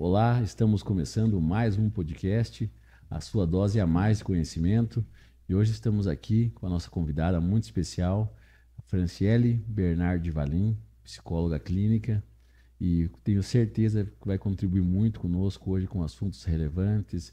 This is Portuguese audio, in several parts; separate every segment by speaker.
Speaker 1: Olá, estamos começando mais um podcast, a sua dose a mais de conhecimento. E hoje estamos aqui com a nossa convidada muito especial, a Franciele Bernardi Valim, psicóloga clínica. E tenho certeza que vai contribuir muito conosco hoje com assuntos relevantes,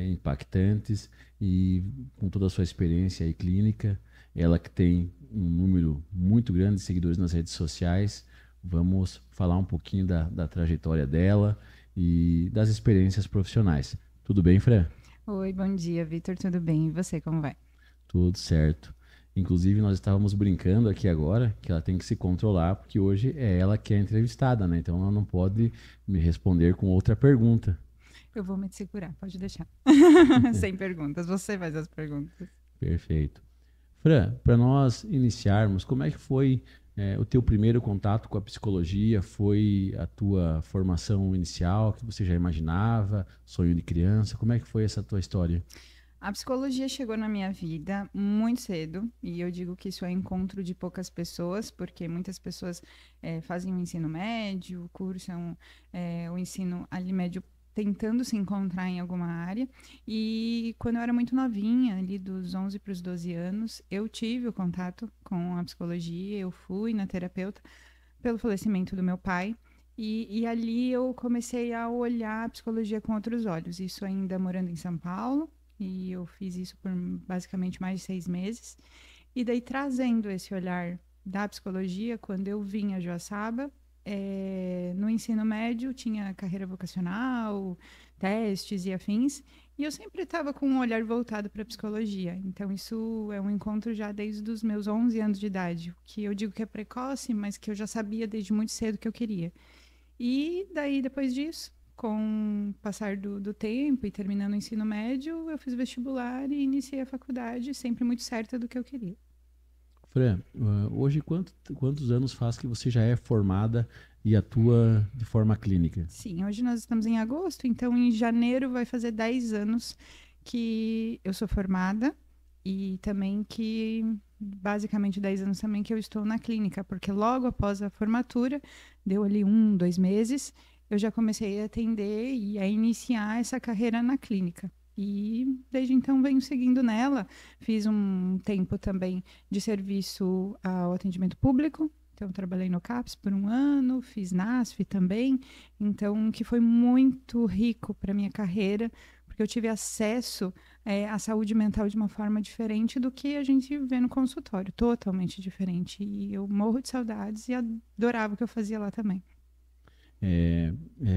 Speaker 1: impactantes e com toda a sua experiência aí clínica. Ela que tem um número muito grande de seguidores nas redes sociais. Vamos falar um pouquinho da trajetória dela e das experiências profissionais. Tudo bem, Fran?
Speaker 2: Oi, bom dia, Vitor. Tudo bem? E você, como vai?
Speaker 1: Tudo certo. Inclusive, nós estávamos brincando aqui agora que ela tem que se controlar, porque hoje é ela que é entrevistada, né? Então ela não pode me responder com outra pergunta.
Speaker 2: Eu vou me segurar, pode deixar. Sem perguntas, você faz as perguntas.
Speaker 1: Perfeito. Fran, para nós iniciarmos, como é que foi o teu primeiro contato com a psicologia? Foi a tua formação inicial, que você já imaginava, sonho de criança? Como é que foi essa tua história?
Speaker 2: A psicologia chegou na minha vida muito cedo, e eu digo que isso é encontro de poucas pessoas, porque muitas pessoas fazem o ensino médio, cursam o ensino ali médio tentando se encontrar em alguma área. E quando eu era muito novinha, ali dos 11 para os 12 anos, eu tive o contato com a psicologia, eu fui na terapeuta pelo falecimento do meu pai. E ali eu comecei a olhar a psicologia com outros olhos. Isso ainda morando em São Paulo, e eu fiz isso por basicamente mais de 6 meses. E daí trazendo esse olhar da psicologia, quando eu vim a Joaçaba, no ensino médio tinha carreira vocacional, testes e afins, e eu sempre estava com um olhar voltado para a psicologia. Então isso é um encontro já desde os meus 11 anos de idade, o que eu digo que é precoce, mas que eu já sabia desde muito cedo que eu queria. E daí, depois disso, com o passar do tempo e terminando o ensino médio, eu fiz vestibular e iniciei a faculdade, sempre muito certa do que eu queria.
Speaker 1: Fran, hoje quantos anos faz que você já é formada e atua de forma clínica?
Speaker 2: Sim, hoje nós estamos em agosto, então em janeiro vai fazer 10 anos que eu sou formada e também que, basicamente 10 anos também que eu estou na clínica, porque logo após a formatura, deu ali 1, 2 meses, eu já comecei a atender e a iniciar essa carreira na clínica. E desde então venho seguindo nela. Fiz um tempo também de serviço ao atendimento público. Então, trabalhei no CAPS por um ano, fiz NASF também. Então, que foi muito rico para minha carreira, porque eu tive acesso à saúde mental de uma forma diferente do que a gente vê no consultório, totalmente diferente. E eu morro de saudades e adorava o que eu fazia lá também.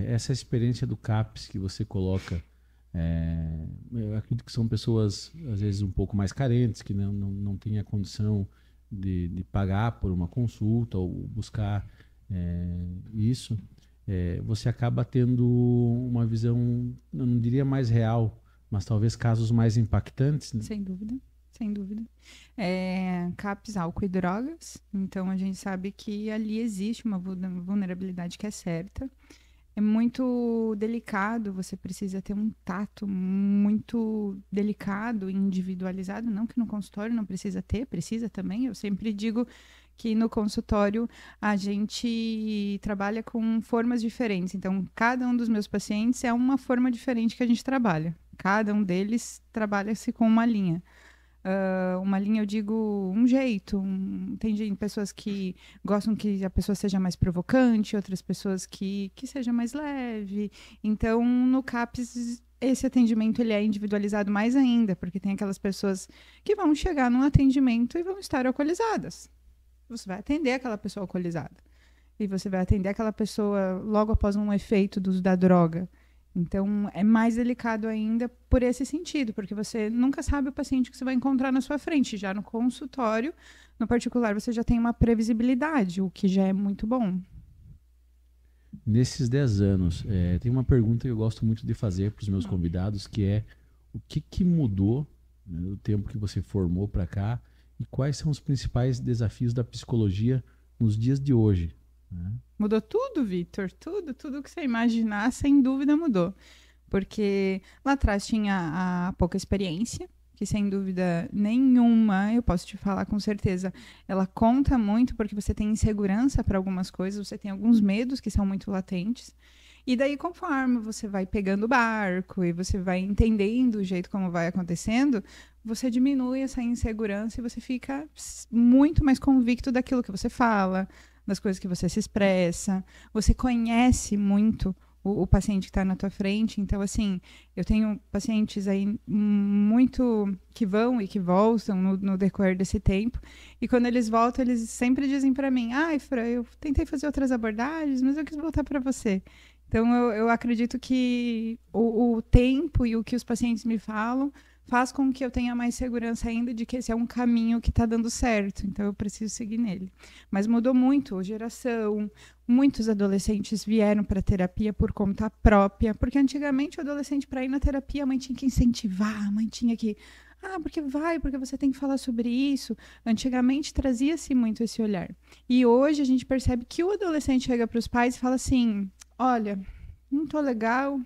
Speaker 1: Essa experiência do CAPS que você coloca, eu acredito que são pessoas às vezes um pouco mais carentes, que não têm a condição de pagar por uma consulta ou buscar isso. Você acaba tendo uma visão, eu não diria mais real, mas talvez casos mais impactantes, né?
Speaker 2: Sem dúvida, sem dúvida. CAPS, álcool e drogas. Então, a gente sabe que ali existe uma vulnerabilidade que é certa. É muito delicado, você precisa ter um tato muito delicado e individualizado. Não que no consultório não precisa ter, precisa também. Eu sempre digo que no consultório a gente trabalha com formas diferentes. Então, cada um dos meus pacientes é uma forma diferente que a gente trabalha. Cada um deles trabalha-se com uma linha. Uma linha, eu digo, um jeito. Tem pessoas que gostam que a pessoa seja mais provocante, outras pessoas que seja mais leve. Então, no CAPS, esse atendimento ele é individualizado mais ainda, porque tem aquelas pessoas que vão chegar num atendimento e vão estar alcoolizadas. Você vai atender aquela pessoa alcoolizada. E você vai atender aquela pessoa logo após um efeito do uso da droga. Então, é mais delicado ainda por esse sentido, porque você nunca sabe o paciente que você vai encontrar na sua frente. Já no consultório, no particular, você já tem uma previsibilidade, o que já é muito bom.
Speaker 1: Nesses 10 anos, tem uma pergunta que eu gosto muito de fazer para os meus convidados, que é o que mudou, né, do tempo que você formou para cá e quais são os principais desafios da psicologia nos dias de hoje, né?
Speaker 2: Mudou tudo, Vitor, tudo que você imaginar, sem dúvida mudou. Porque lá atrás tinha a pouca experiência, que sem dúvida nenhuma, eu posso te falar com certeza, ela conta muito porque você tem insegurança para algumas coisas, você tem alguns medos que são muito latentes. E daí, conforme você vai pegando o barco e você vai entendendo o jeito como vai acontecendo, você diminui essa insegurança e você fica muito mais convicto daquilo que você fala, das coisas que você se expressa. Você conhece muito o paciente que está na tua frente. Então, assim, eu tenho pacientes aí muito que vão e que voltam no decorrer desse tempo. E quando eles voltam, eles sempre dizem para mim: ai, Fran, eu tentei fazer outras abordagens, mas eu quis voltar para você. Então, eu acredito que o tempo e o que os pacientes me falam faz com que eu tenha mais segurança ainda de que esse é um caminho que está dando certo. Então, eu preciso seguir nele. Mas mudou muito a geração. Muitos adolescentes vieram para a terapia por conta própria, porque antigamente o adolescente, para ir na terapia, a mãe tinha que incentivar, a mãe tinha que... porque vai, porque você tem que falar sobre isso. Antigamente trazia-se muito esse olhar. E hoje a gente percebe que o adolescente chega para os pais e fala assim: olha, não tô legal,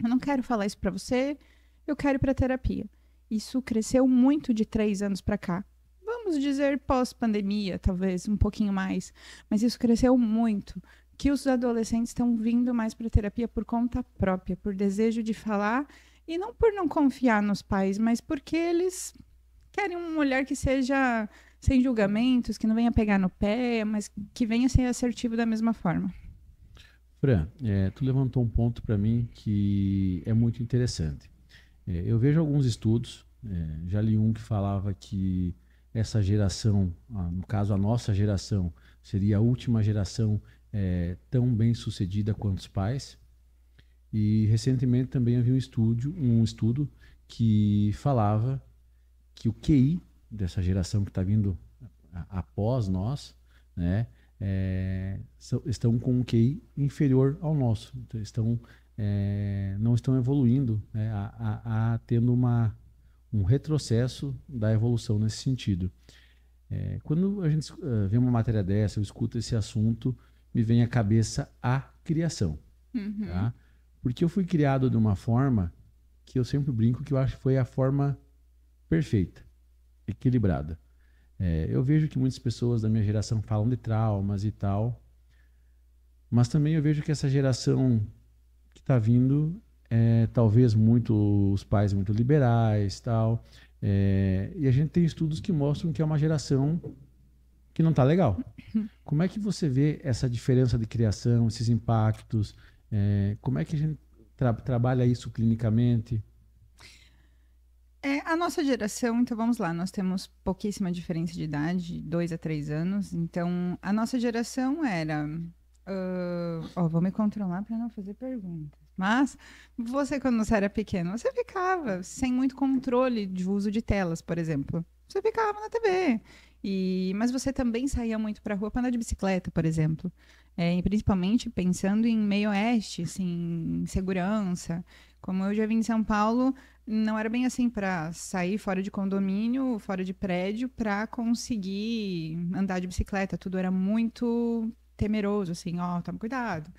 Speaker 2: eu não quero falar isso para você, eu quero ir para terapia. Isso cresceu muito de 3 anos para cá. Vamos dizer pós-pandemia, talvez, um pouquinho mais. Mas isso cresceu muito. Que os adolescentes estão vindo mais para terapia por conta própria, por desejo de falar, e não por não confiar nos pais, mas porque eles querem um olhar que seja sem julgamentos, que não venha pegar no pé, mas que venha ser assertivo da mesma forma.
Speaker 1: Fran, tu levantou um ponto para mim que é muito interessante. Eu vejo alguns estudos, já li um que falava que essa geração, no caso a nossa geração, seria a última geração tão bem sucedida quanto os pais. E recentemente também havia um estudo que falava que o QI dessa geração que está vindo após nós, né, estão com um QI inferior ao nosso. Então, não estão evoluindo, né, tendo um retrocesso da evolução nesse sentido. Quando a gente vê uma matéria dessa, eu escuto esse assunto, me vem à cabeça a criação.
Speaker 2: Uhum.
Speaker 1: Tá? Porque eu fui criado de uma forma que eu sempre brinco que eu acho que foi a forma perfeita, equilibrada. Eu vejo que muitas pessoas da minha geração falam de traumas e tal, mas também eu vejo que essa geração que está vindo, talvez os pais muito liberais, tal, e a gente tem estudos que mostram que é uma geração que não está legal. Como é que você vê essa diferença de criação, esses impactos? Como é que a gente trabalha isso clinicamente?
Speaker 2: A nossa geração, então vamos lá, nós temos pouquíssima diferença de idade, 2 a 3 anos, então a nossa geração era... vou me controlar para não fazer perguntas. Mas você, quando você era pequeno, você ficava sem muito controle de uso de telas, por exemplo. Você ficava na TV. Mas você também saía muito para a rua para andar de bicicleta, por exemplo. E principalmente pensando em meio oeste, assim, em segurança. Como eu já vim em São Paulo, não era bem assim para sair fora de condomínio, fora de prédio, para conseguir andar de bicicleta. Tudo era muito temeroso, assim, toma cuidado,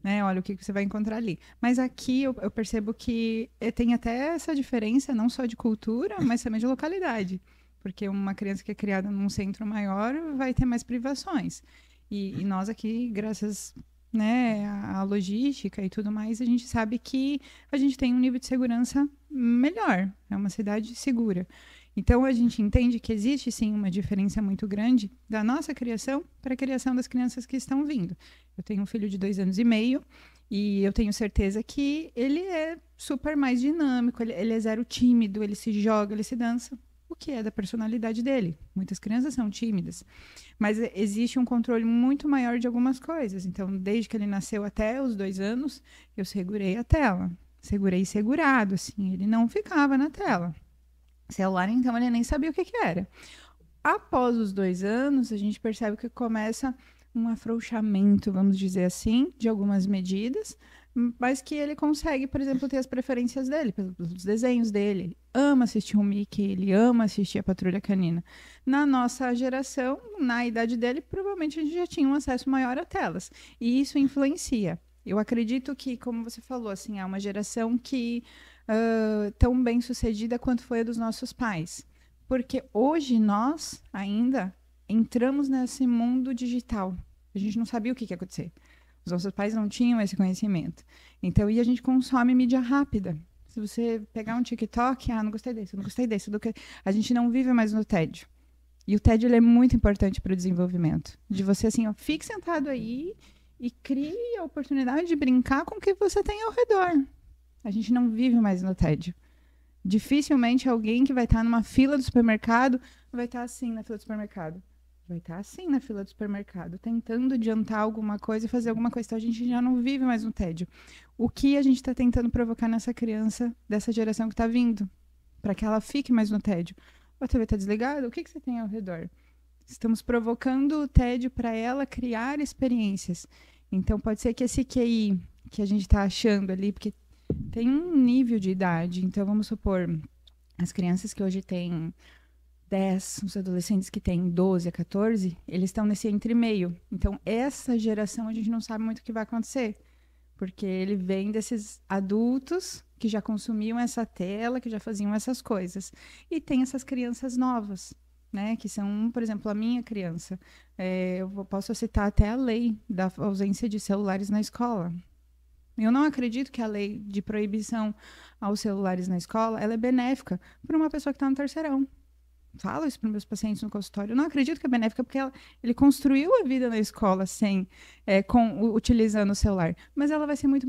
Speaker 2: né? Olha o que você vai encontrar ali. Mas aqui eu percebo que tem até essa diferença, não só de cultura, mas também de localidade. Porque uma criança que é criada num centro maior vai ter mais privações. E nós aqui, graças, né, à logística e tudo mais, a gente sabe que a gente tem um nível de segurança melhor. É uma cidade segura. Então, a gente entende que existe, sim, uma diferença muito grande da nossa criação para a criação das crianças que estão vindo. Eu tenho um filho de 2 anos e meio e eu tenho certeza que ele é super mais dinâmico, ele é zero tímido, ele se joga, ele se dança, o que é da personalidade dele. Muitas crianças são tímidas, mas existe um controle muito maior de algumas coisas. Então, desde que ele nasceu até os 2 anos, eu segurei a tela. Segurei segurado, assim, ele não ficava na tela. Celular, então, ele nem sabia o que era. Após os 2 anos, a gente percebe que começa um afrouxamento, vamos dizer assim, de algumas medidas, mas que ele consegue, por exemplo, ter as preferências dele, pelos desenhos dele. Ele ama assistir o Mickey, ele ama assistir a Patrulha Canina. Na nossa geração, na idade dele, provavelmente a gente já tinha um acesso maior a telas. E isso influencia. Eu acredito que, como você falou, assim, é uma geração que tão bem sucedida quanto foi a dos nossos pais. Porque hoje nós ainda entramos nesse mundo digital. A gente não sabia o que ia acontecer. Os nossos pais não tinham esse conhecimento. Então, e a gente consome mídia rápida. Se você pegar um TikTok, não gostei desse, não gostei desse. A gente não vive mais no tédio. E o tédio ele é muito importante para o desenvolvimento. De você, assim, ó, fique sentado aí e crie a oportunidade de brincar com o que você tem ao redor. A gente não vive mais no tédio. Dificilmente alguém que vai estar numa fila do supermercado vai estar assim na fila do supermercado. Vai estar assim na fila do supermercado, tentando adiantar alguma coisa e fazer alguma coisa. Então, a gente já não vive mais no tédio. O que a gente está tentando provocar nessa criança, dessa geração que está vindo? Para que ela fique mais no tédio. A TV está desligada? O que você tem ao redor? Estamos provocando o tédio para ela criar experiências. Então, pode ser que esse QI que a gente está achando ali, porque tem um nível de idade. Então, vamos supor, as crianças que hoje têm 10, os adolescentes que têm 12 a 14, eles estão nesse entre-meio. Então, essa geração, a gente não sabe muito o que vai acontecer. Porque ele vem desses adultos que já consumiam essa tela, que já faziam essas coisas. E tem essas crianças novas, né? Que são, por exemplo, a minha criança. Eu posso citar até a lei da ausência de celulares na escola. Eu não acredito que a lei de proibição aos celulares na escola ela é benéfica para uma pessoa que está no terceirão. Falo isso para meus pacientes no consultório. Eu não acredito que é benéfica porque ele construiu a vida na escola utilizando o celular. Mas ela vai ser muito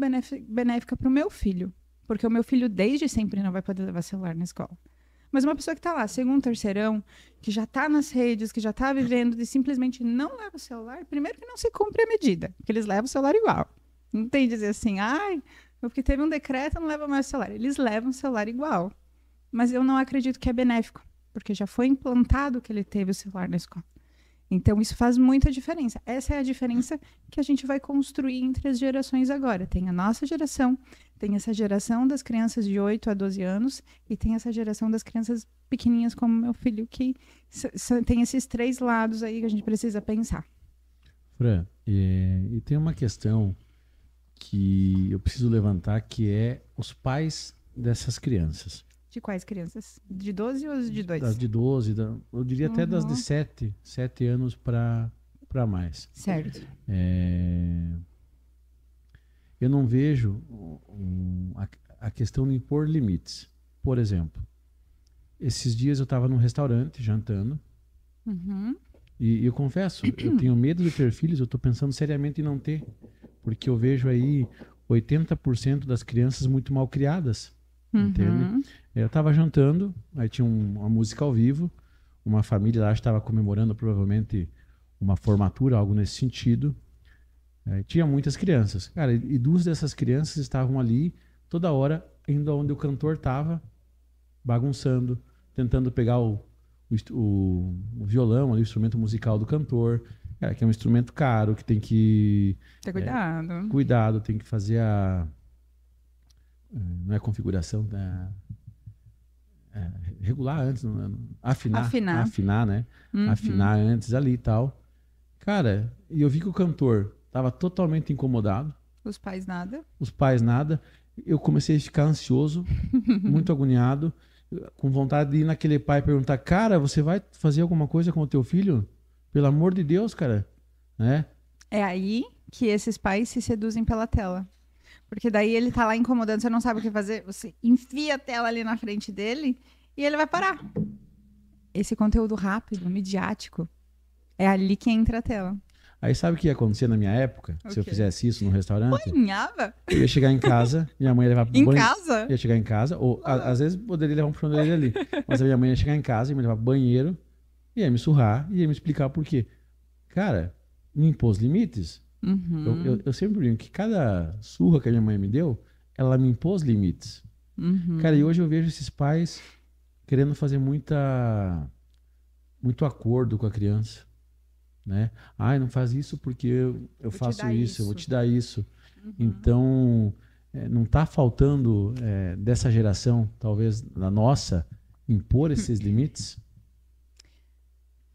Speaker 2: benéfica para o meu filho. Porque o meu filho desde sempre não vai poder levar celular na escola. Mas uma pessoa que está lá, segundo, terceirão, que já está nas redes, que já está vivendo e simplesmente não leva o celular, primeiro que não se cumpre a medida, porque eles levam o celular igual. Não tem dizer assim, porque teve um decreto, não leva mais o celular. Eles levam o celular igual. Mas eu não acredito que é benéfico, porque já foi implantado que ele teve o celular na escola. Então, isso faz muita diferença. Essa é a diferença que a gente vai construir entre as gerações agora. Tem a nossa geração, tem essa geração das crianças de 8 a 12 anos e tem essa geração das crianças pequenininhas como meu filho, que tem esses três lados aí que a gente precisa pensar.
Speaker 1: Fran, e tem uma questão que eu preciso levantar, que é os pais dessas crianças.
Speaker 2: De quais crianças? De 12 ou de 2?
Speaker 1: Das de 12, eu diria até das de 7 anos para mais.
Speaker 2: Certo.
Speaker 1: Eu não vejo a questão de impor limites. Por exemplo, esses dias eu estava num restaurante jantando e eu confesso, eu tenho medo de ter filhos, eu estou pensando seriamente em não ter, porque eu vejo aí 80% das crianças muito mal criadas. Entende? Eu estava jantando, aí tinha uma música ao vivo, uma família lá estava comemorando provavelmente uma formatura, algo nesse sentido. Tinha muitas crianças. Cara, e duas dessas crianças estavam ali toda hora indo onde o cantor estava, bagunçando, tentando pegar o violão, ali, o instrumento musical do cantor, que é um instrumento caro, que tem que...
Speaker 2: Ter cuidado.
Speaker 1: Cuidado, tem que fazer não é configuração, regular antes, afinar, né? Afinar antes ali e tal. Cara, e eu vi que o cantor estava totalmente incomodado.
Speaker 2: Os pais nada.
Speaker 1: Eu comecei a ficar ansioso, muito agoniado, com vontade de ir naquele pai e perguntar, cara, você vai fazer alguma coisa com o teu filho? Pelo amor de Deus, cara. Né?
Speaker 2: É aí que esses pais se seduzem pela tela. Porque daí ele tá lá incomodando, você não sabe o que fazer, você enfia a tela ali na frente dele e ele vai parar. Esse conteúdo rápido, midiático, é ali que entra a tela.
Speaker 1: Aí sabe o que ia acontecer na minha época? Se eu fizesse isso no restaurante?
Speaker 2: Banhava?
Speaker 1: Eu ia chegar em casa, minha mãe ia levar pro
Speaker 2: banho.
Speaker 1: Em
Speaker 2: casa?
Speaker 1: Ia chegar em casa, ou às vezes poderia levar um puxão dele ali. Mas a minha mãe ia chegar em casa, ia me levar pro banheiro, ia me surrar e ia me explicar por quê. Cara, me impôs limites. Eu sempre brinco que cada surra que a minha mãe me deu, ela me impôs limites. Cara, e hoje eu vejo esses pais querendo fazer muito acordo com a criança. Né? Não faz isso porque eu faço isso, eu vou te dar isso. Então, não está faltando dessa geração, talvez da nossa, impor esses limites?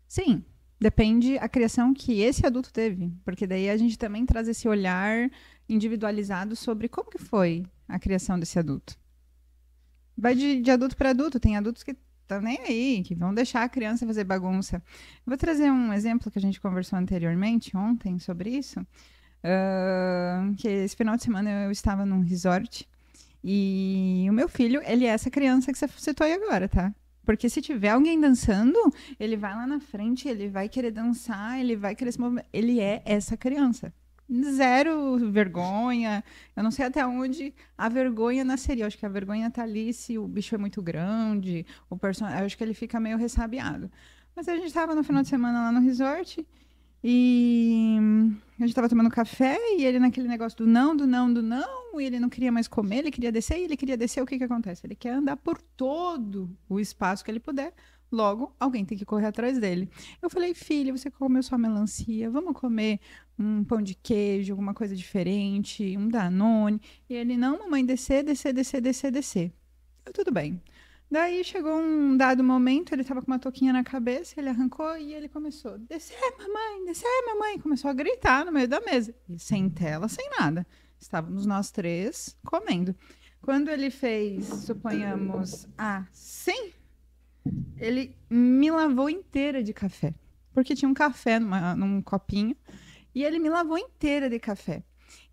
Speaker 2: Sim. Depende da criação que esse adulto teve. Porque daí a gente também traz esse olhar individualizado sobre como que foi a criação desse adulto. Vai de adulto para adulto. Tem adultos que estão nem aí, que vão deixar a criança fazer bagunça. Vou trazer um exemplo que a gente conversou anteriormente, ontem, sobre isso. Que esse final de semana eu estava num resort e o meu filho, ele é essa criança que você citou aí agora, tá? Porque se tiver alguém dançando, ele vai lá na frente, ele vai querer dançar, ele vai querer se mover. Ele é essa criança. Zero vergonha. Eu não sei até onde a vergonha nasceria. Eu acho que a vergonha tá ali se o bicho é muito grande, eu acho que ele fica meio ressabiado. Mas a gente estava no final de semana lá no resort e a gente tava tomando café e ele naquele negócio do não, do não, do não, e ele não queria mais comer, ele queria descer, e ele queria descer, o que que acontece? Ele quer andar por todo o espaço que ele puder, logo alguém tem que correr atrás dele. Eu falei, filho, você comeu sua melancia, vamos comer um pão de queijo, alguma coisa diferente, um Danone. E ele, não, mamãe, descer, descer, descer, descer, descer. Eu, tudo bem. Daí chegou um dado momento, ele estava com uma touquinha na cabeça, ele arrancou e ele começou: descer, mamãe, descer, mamãe. Começou a gritar no meio da mesa. E sem tela, sem nada. Estávamos nós três comendo. Quando ele fez, suponhamos, assim, ele me lavou inteira de café. Porque tinha um café num copinho. E ele me lavou inteira de café.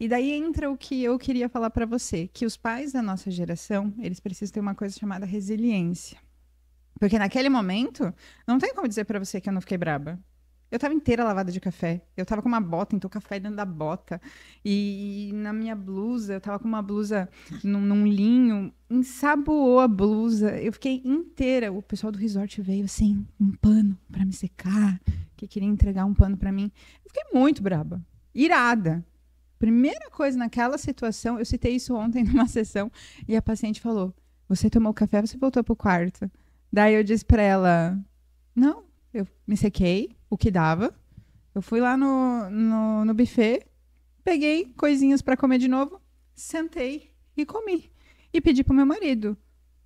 Speaker 2: E daí entra o que eu queria falar para você, que os pais da nossa geração, eles precisam ter uma coisa chamada resiliência. Porque naquele momento, não tem como dizer para você que eu não fiquei braba. Eu tava inteira lavada de café. Eu tava com uma bota, então café dentro da bota. E na minha blusa, eu tava com uma blusa num linho, ensaboou a blusa. Eu fiquei inteira. O pessoal do resort veio assim, um pano para me secar, que queria entregar um pano para mim. Eu fiquei muito braba, irada. Primeira coisa naquela situação, eu citei isso ontem numa sessão, e a paciente falou: você tomou café, você voltou pro quarto. Daí eu disse para ela: não, eu me sequei, o que dava. Eu fui lá no buffet, peguei coisinhas para comer de novo, sentei e comi. E pedi pro meu marido: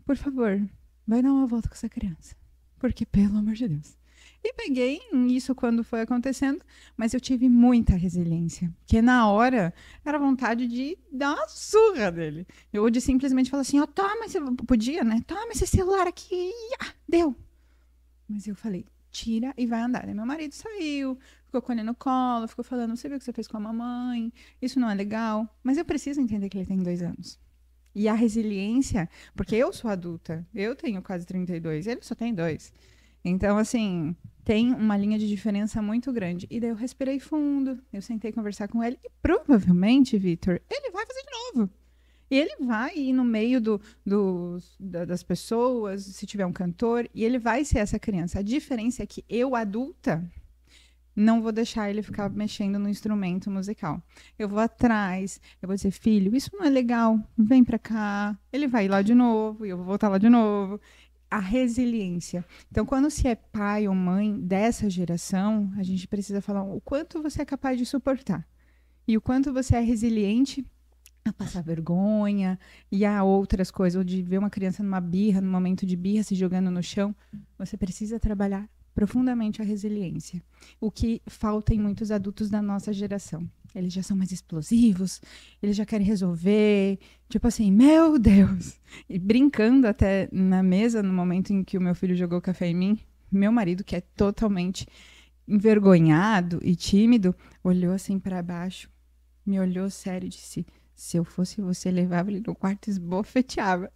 Speaker 2: por favor, vai dar uma volta com essa criança. Porque, pelo amor de Deus. E peguei isso quando foi acontecendo, mas eu tive muita resiliência. Porque na hora, era vontade de dar uma surra dele. Ou de simplesmente falar assim, ó, toma esse... Podia, né? Toma esse celular aqui. Deu. Mas eu falei, tira e vai andar. Aí meu marido saiu, ficou com ele no colo, ficou falando, você viu o que você fez com a mamãe? Isso não é legal. Mas eu preciso entender que ele tem 2 anos. E a resiliência, porque eu sou adulta, eu tenho quase 32, ele só tem 2. Então, assim, tem uma linha de diferença muito grande. E daí eu respirei fundo, eu sentei conversar com ele e provavelmente, Vitor, ele vai fazer de novo. E ele vai ir no meio das pessoas, se tiver um cantor, e ele vai ser essa criança. A diferença é que eu, adulta, não vou deixar ele ficar mexendo no instrumento musical. Eu vou atrás, eu vou dizer, filho, isso não é legal, vem pra cá. Ele vai ir lá de novo, e eu vou voltar lá de novo. A resiliência. Então, quando se é pai ou mãe dessa geração, a gente precisa falar o quanto você é capaz de suportar e o quanto você é resiliente a passar vergonha e a outras coisas, ou de ver uma criança numa birra, num momento de birra, se jogando no chão. Você precisa trabalhar profundamente a resiliência. O que falta em muitos adultos da nossa geração. Eles já são mais explosivos, eles já querem resolver, tipo assim, meu Deus! E brincando até na mesa, no momento em que o meu filho jogou café em mim, meu marido, que é totalmente envergonhado e tímido, olhou assim para baixo, me olhou sério e disse: se eu fosse você, levava ele no quarto e esbofeteava.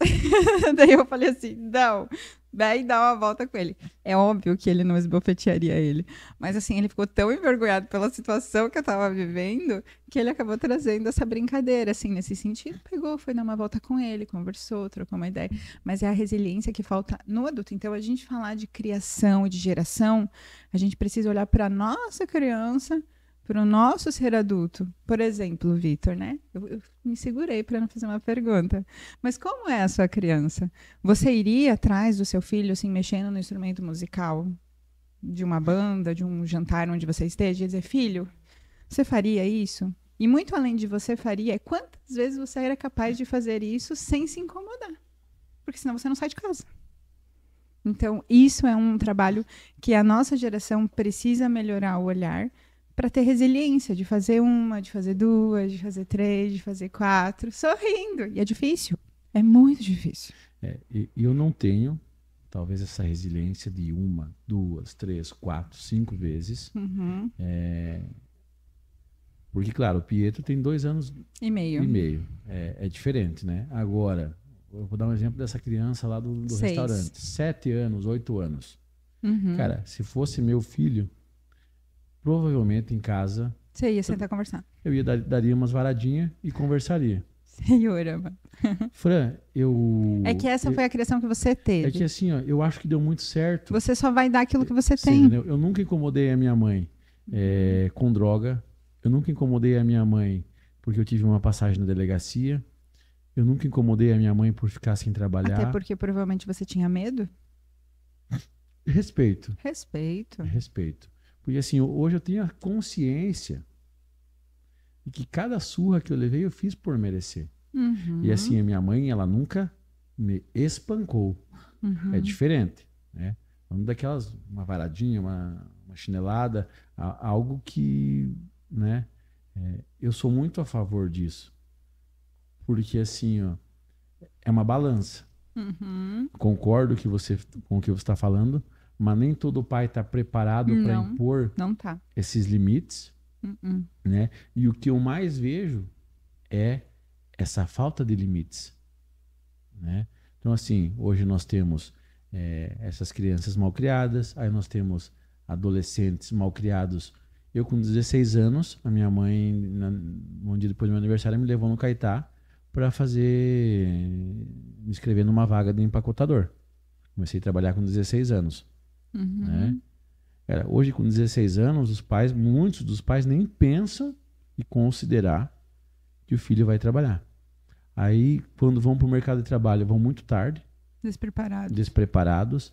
Speaker 2: Daí eu falei assim, não. Daí dá uma volta com ele. É óbvio que ele não esbofetearia ele. Mas assim, ele ficou tão envergonhado pela situação que eu tava vivendo, que ele acabou trazendo essa brincadeira, assim, nesse sentido. Pegou, foi dar uma volta com ele, conversou, trocou uma ideia. Mas é a resiliência que falta no adulto. Então, a gente falar de criação e de geração, a gente precisa olhar para nossa criança, para o nosso ser adulto. Por exemplo, Vitor, né? Eu me segurei para não fazer uma pergunta. Mas como é a sua criança? Você iria atrás do seu filho, assim, mexendo no instrumento musical de uma banda, de um jantar onde você esteja, e dizer, filho, você faria isso? E muito além de você faria, quantas vezes você era capaz de fazer isso sem se incomodar? Porque senão você não sai de casa. Então, isso é um trabalho que a nossa geração precisa melhorar o olhar para ter resiliência, de fazer 1, de fazer 2, de fazer 3, de fazer 4, sorrindo. E é difícil. É muito difícil.
Speaker 1: E eu não tenho, talvez, essa resiliência de 1, 2, 3, 4, 5 vezes.
Speaker 2: Uhum.
Speaker 1: Porque, claro, o Pietro tem 2 anos
Speaker 2: E meio.
Speaker 1: e meio. É diferente, né? Agora, eu vou dar um exemplo dessa criança lá do
Speaker 2: 6.
Speaker 1: restaurante. 7 anos, 8 anos.
Speaker 2: Uhum.
Speaker 1: Cara, se fosse meu filho, provavelmente em casa,
Speaker 2: Você ia sentar e conversar.
Speaker 1: eu daria umas varadinhas e conversaria.
Speaker 2: Senhor, amado.
Speaker 1: Fran,
Speaker 2: É que essa foi a criação que você teve.
Speaker 1: É que assim, ó, eu acho que deu muito certo.
Speaker 2: Você só vai dar aquilo que você
Speaker 1: Sim,
Speaker 2: tem.
Speaker 1: entendeu? Eu nunca incomodei a minha mãe com droga. Eu nunca incomodei a minha mãe porque eu tive uma passagem na delegacia. Eu nunca incomodei a minha mãe por ficar sem trabalhar.
Speaker 2: Até porque provavelmente você tinha medo.
Speaker 1: Respeito.
Speaker 2: Respeito.
Speaker 1: Respeito. Porque assim, hoje eu tenho a consciência de que cada surra que eu levei eu fiz por merecer.
Speaker 2: Uhum.
Speaker 1: E assim, a minha mãe, ela nunca me espancou.
Speaker 2: Uhum.
Speaker 1: É diferente, né? Vamos daquelas, uma varadinha, uma chinelada, algo que, né? Eu sou muito a favor disso. Porque assim, ó, é uma balança.
Speaker 2: Uhum.
Speaker 1: Concordo com o que você está falando, mas nem todo pai está preparado para impor
Speaker 2: não tá.
Speaker 1: esses limites,
Speaker 2: Uhum.
Speaker 1: né? E o que eu mais vejo é essa falta de limites, né? Então, assim, hoje nós temos essas crianças mal criadas, aí nós temos adolescentes mal criados. Eu, com 16 anos, a minha mãe, um dia depois do meu aniversário, me levou no Caetá para me inscrever numa vaga de empacotador. Comecei a trabalhar com 16 anos.
Speaker 2: Uhum.
Speaker 1: Né? Hoje, com 16 anos, muitos dos pais nem pensam em considerar que o filho vai trabalhar. Aí, quando vão para o mercado de trabalho, vão muito tarde. Despreparados.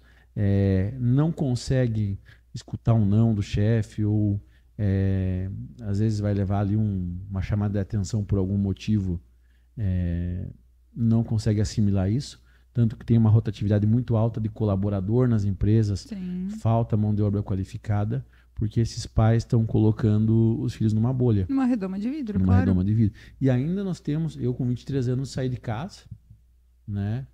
Speaker 1: Não conseguem escutar um não do chefe ou às vezes vai levar ali uma chamada de atenção por algum motivo. Não consegue assimilar isso. Tanto que tem uma rotatividade muito alta de colaborador nas empresas.
Speaker 2: Sim.
Speaker 1: Falta mão de obra qualificada, porque esses pais estão colocando os filhos numa bolha.
Speaker 2: Numa redoma de vidro,
Speaker 1: Numa
Speaker 2: claro.
Speaker 1: redoma de vidro. E ainda nós temos, eu com 23 anos saí de casa, né?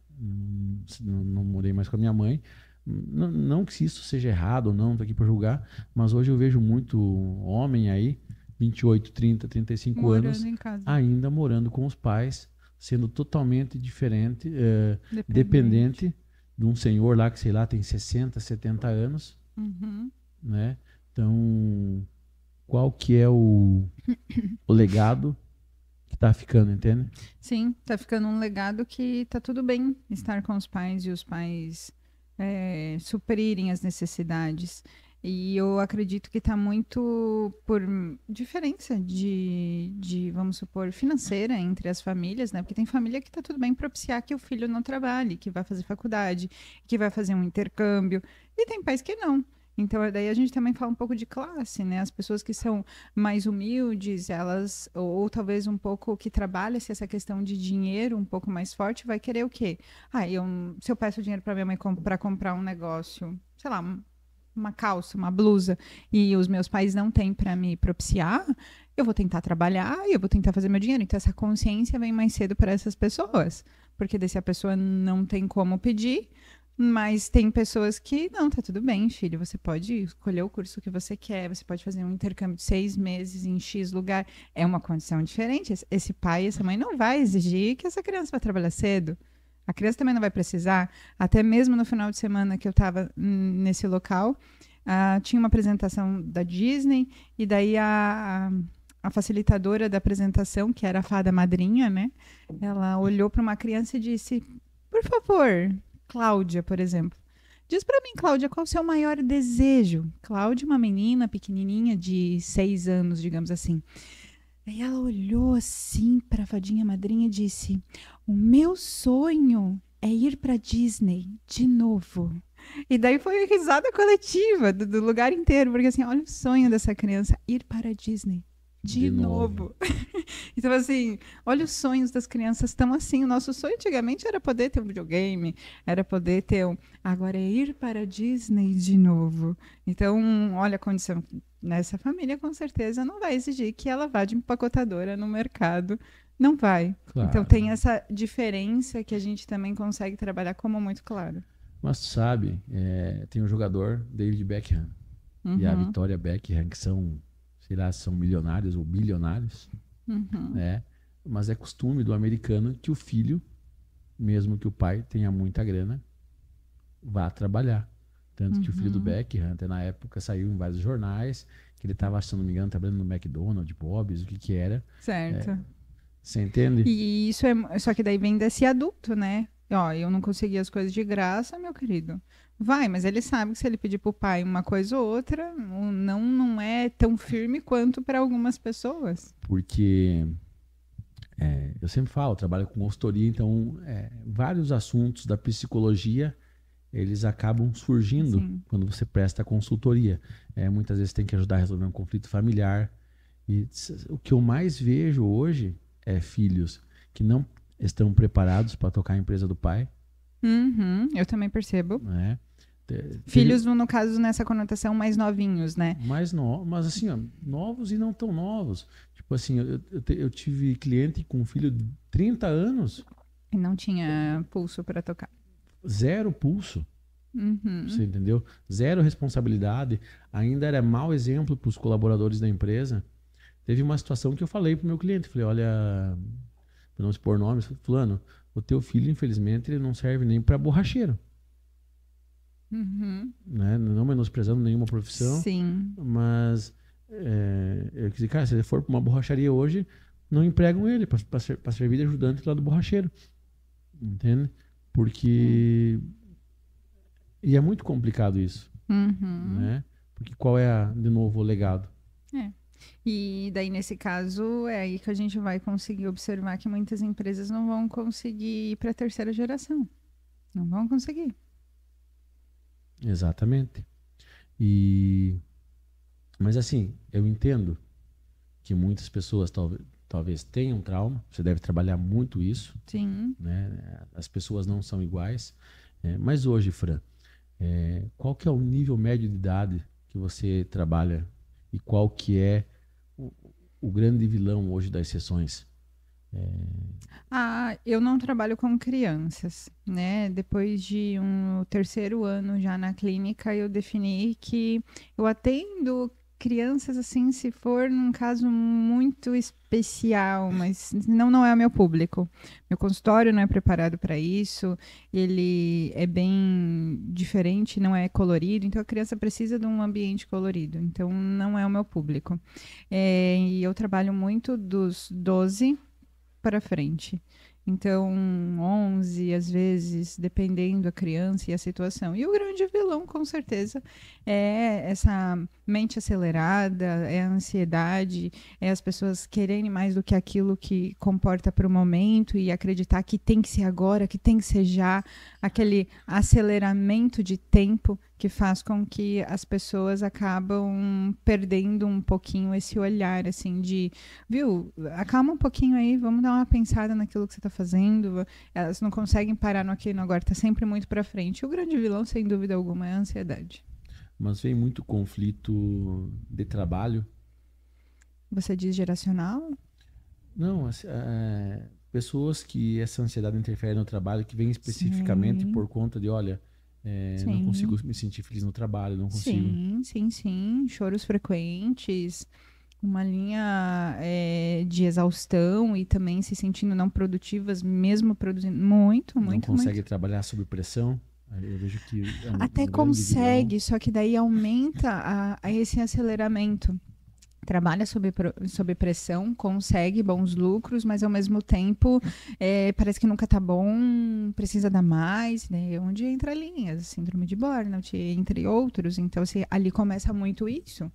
Speaker 1: Não morei mais com a minha mãe. Não que isso seja errado ou não, estou aqui para julgar, mas hoje eu vejo muito homem aí, 28, 30, 35
Speaker 2: morando
Speaker 1: anos,
Speaker 2: em casa.
Speaker 1: ainda morando com os pais, sendo totalmente diferente, dependente de um senhor lá que, sei lá, tem 60, 70 anos,
Speaker 2: Uhum.
Speaker 1: né? Então, qual que é o legado que tá ficando, entende?
Speaker 2: Sim, tá ficando um legado que tá tudo bem estar com os pais e os pais suprirem as necessidades. E eu acredito que está muito por diferença de, vamos supor, financeira entre as famílias, né? Porque tem família que está tudo bem propiciar que o filho não trabalhe, que vai fazer faculdade, que vai fazer um intercâmbio. E tem pais que não. Então, daí a gente também fala um pouco de classe, né? As pessoas que são mais humildes, elas, ou talvez um pouco que trabalha-se essa questão de dinheiro um pouco mais forte, vai querer o quê? Se eu peço dinheiro para minha mãe para comprar um negócio, sei lá, uma calça, uma blusa, e os meus pais não têm para me propiciar, eu vou tentar trabalhar e eu vou tentar fazer meu dinheiro. Então, essa consciência vem mais cedo para essas pessoas. Porque daí se a pessoa não tem como pedir, mas tem pessoas que, não, tá tudo bem, filho, você pode escolher o curso que você quer, você pode fazer um intercâmbio de 6 meses em X lugar. É uma condição diferente. Esse pai e essa mãe não vai exigir que essa criança vá trabalhar cedo. A criança também não vai precisar. Até mesmo no final de semana que eu estava nesse local, tinha uma apresentação da Disney, e daí a facilitadora da apresentação, que era a fada madrinha, né? Ela olhou para uma criança e disse, por favor, Cláudia, por exemplo, diz para mim, Cláudia, qual o seu maior desejo? Cláudia, uma menina pequenininha de 6 anos, digamos assim. Aí ela olhou assim para a fadinha madrinha e disse, o meu sonho é ir para Disney de novo. E daí foi a risada coletiva do lugar inteiro, porque assim, olha o sonho dessa criança, ir para Disney de novo. Então, assim, olha os sonhos das crianças estão assim. O nosso sonho antigamente era poder ter um videogame, era poder ter agora é ir para Disney de novo. Então, olha a condição. Nessa família, com certeza, não vai exigir que ela vá de empacotadora no mercado. Não vai.
Speaker 1: Claro.
Speaker 2: Então, tem essa diferença que a gente também consegue trabalhar como muito claro.
Speaker 1: Mas tu sabe, tem um jogador, David Beckham, e a Victoria Beckham, que são sei lá se são milionários ou bilionários, né? Mas é costume do americano que o filho, mesmo que o pai tenha muita grana, vá trabalhar. Tanto que o filho do Beckham, até na época, saiu em vários jornais, que ele estava, se não me engano, trabalhando no McDonald's, Bob's, o que que era.
Speaker 2: Certo.
Speaker 1: Você entende?
Speaker 2: E isso é. Só que daí vem desse adulto, né? Ó, eu não consegui as coisas de graça, meu querido. Vai, mas ele sabe que se ele pedir pro pai uma coisa ou outra, o não é tão firme quanto para algumas pessoas.
Speaker 1: Porque eu sempre falo, eu trabalho com consultoria, então vários assuntos da psicologia eles acabam surgindo
Speaker 2: Sim.
Speaker 1: quando você presta consultoria. Muitas vezes tem que ajudar a resolver um conflito familiar. E o que eu mais vejo hoje é filhos que não estão preparados para tocar a empresa do pai.
Speaker 2: Eu também percebo.
Speaker 1: Né?
Speaker 2: Filhos, no caso, nessa conotação, mais novinhos, né?
Speaker 1: Mas assim, ó, novos e não tão novos. Tipo assim, eu tive cliente com um filho de 30 anos,
Speaker 2: E não tinha pulso para tocar.
Speaker 1: zero pulso. Você entendeu? Zero responsabilidade. Ainda era mau exemplo para os colaboradores da empresa. Teve uma situação que eu falei para o meu cliente. Falei, olha, para não expor nomes, fulano, o teu filho, infelizmente, ele não serve nem para borracheiro. Né? Não menosprezando nenhuma profissão.
Speaker 2: Sim.
Speaker 1: Mas eu quis dizer, cara, se ele for para uma borracharia hoje, não empregam ele para servir de ajudante lá do borracheiro. Entende? Porque... E é muito complicado isso. Né? Porque qual é, de novo, o legado?
Speaker 2: E daí, nesse caso, é aí que a gente vai conseguir observar que muitas empresas não vão conseguir ir para a terceira geração. Não vão conseguir.
Speaker 1: Exatamente. Mas assim, eu entendo que muitas pessoas talvez tenham trauma. Você deve trabalhar muito isso.
Speaker 2: Sim.
Speaker 1: Né? As pessoas não são iguais. Mas hoje, Fran, qual que é o nível médio de idade que você trabalha e qual que é o grande vilão hoje das sessões?
Speaker 2: Eu não trabalho com crianças, né? Depois de um terceiro ano já na clínica, eu defini que eu atendo crianças assim, se for num caso muito especial, mas não é o meu público. Meu consultório não é preparado para isso, ele é bem diferente, não é colorido, então a criança precisa de um ambiente colorido, então não é o meu público. E eu trabalho muito dos 12 para frente. Então, 11, às vezes, dependendo da criança e a situação. E o grande vilão, com certeza, é essa mente acelerada, é a ansiedade, é as pessoas quererem mais do que aquilo que comporta para o momento e acreditar que tem que ser agora, que tem que ser já, aquele aceleramento de tempo que faz com que as pessoas acabam perdendo um pouquinho esse olhar, assim, de, viu, acalma um pouquinho aí, vamos dar uma pensada naquilo que você está fazendo. Elas não conseguem parar no aqui e no agora, está sempre muito para frente. O grande vilão, sem dúvida alguma, é a ansiedade.
Speaker 1: Mas vem muito conflito de trabalho.
Speaker 2: Você diz geracional?
Speaker 1: Não, pessoas que essa ansiedade interfere no trabalho, que vem especificamente
Speaker 2: Sim.
Speaker 1: por conta de, olha, não consigo me sentir feliz no trabalho, não consigo.
Speaker 2: Sim. Choros frequentes, uma linha de exaustão e também se sentindo não produtivas, mesmo produzindo muito.
Speaker 1: Não consegue trabalhar sob pressão. Eu vejo que
Speaker 2: até consegue, só que daí aumenta esse aceleramento. Trabalha sob pressão, consegue bons lucros, mas ao mesmo tempo parece que nunca tá bom, precisa dar mais, né? Onde entra linhas, síndrome de burnout, entre outros. Então, ali começa muito isso.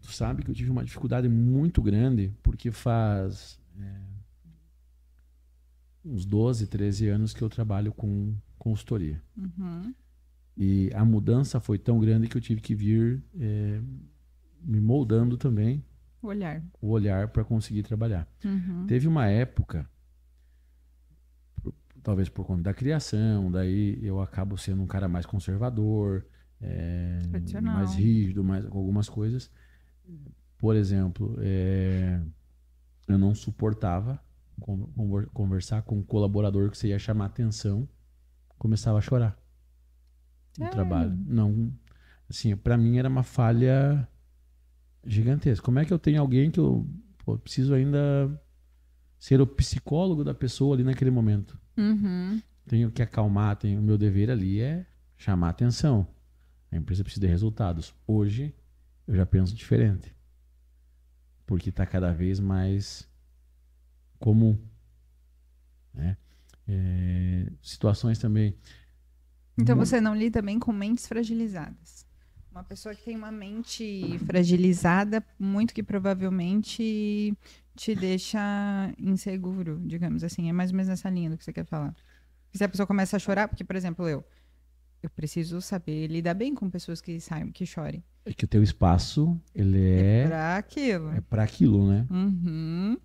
Speaker 1: Tu sabe que eu tive uma dificuldade muito grande, porque faz uns 12, 13 anos que eu trabalho com consultoria. E a mudança foi tão grande que eu tive que vir me moldando também o olhar para conseguir trabalhar. Teve uma época, talvez por conta da criação, daí eu acabo sendo um cara mais conservador, mais rígido, com algumas coisas. Por exemplo, eu não suportava conversar com um colaborador que você ia chamar atenção, começava a chorar no trabalho. Não, assim, para mim era uma falha Gigantesco. Como é que eu tenho alguém que eu preciso ainda ser o psicólogo da pessoa ali naquele momento?
Speaker 2: Uhum.
Speaker 1: Tenho que acalmar, o meu dever ali é chamar atenção. A empresa precisa de resultados. Hoje, eu já penso diferente. Porque está cada vez mais comum. Né? Situações também.
Speaker 2: Então você não lida bem com mentes fragilizadas. Uma pessoa que tem uma mente fragilizada, muito que provavelmente te deixa inseguro, digamos assim. É mais ou menos nessa linha do que você quer falar. Se a pessoa começa a chorar, porque, por exemplo, eu preciso saber lidar bem com pessoas que saem, que chorem.
Speaker 1: É que o teu espaço, ele
Speaker 2: Pra aquilo.
Speaker 1: é para aquilo, né?
Speaker 2: Uhum.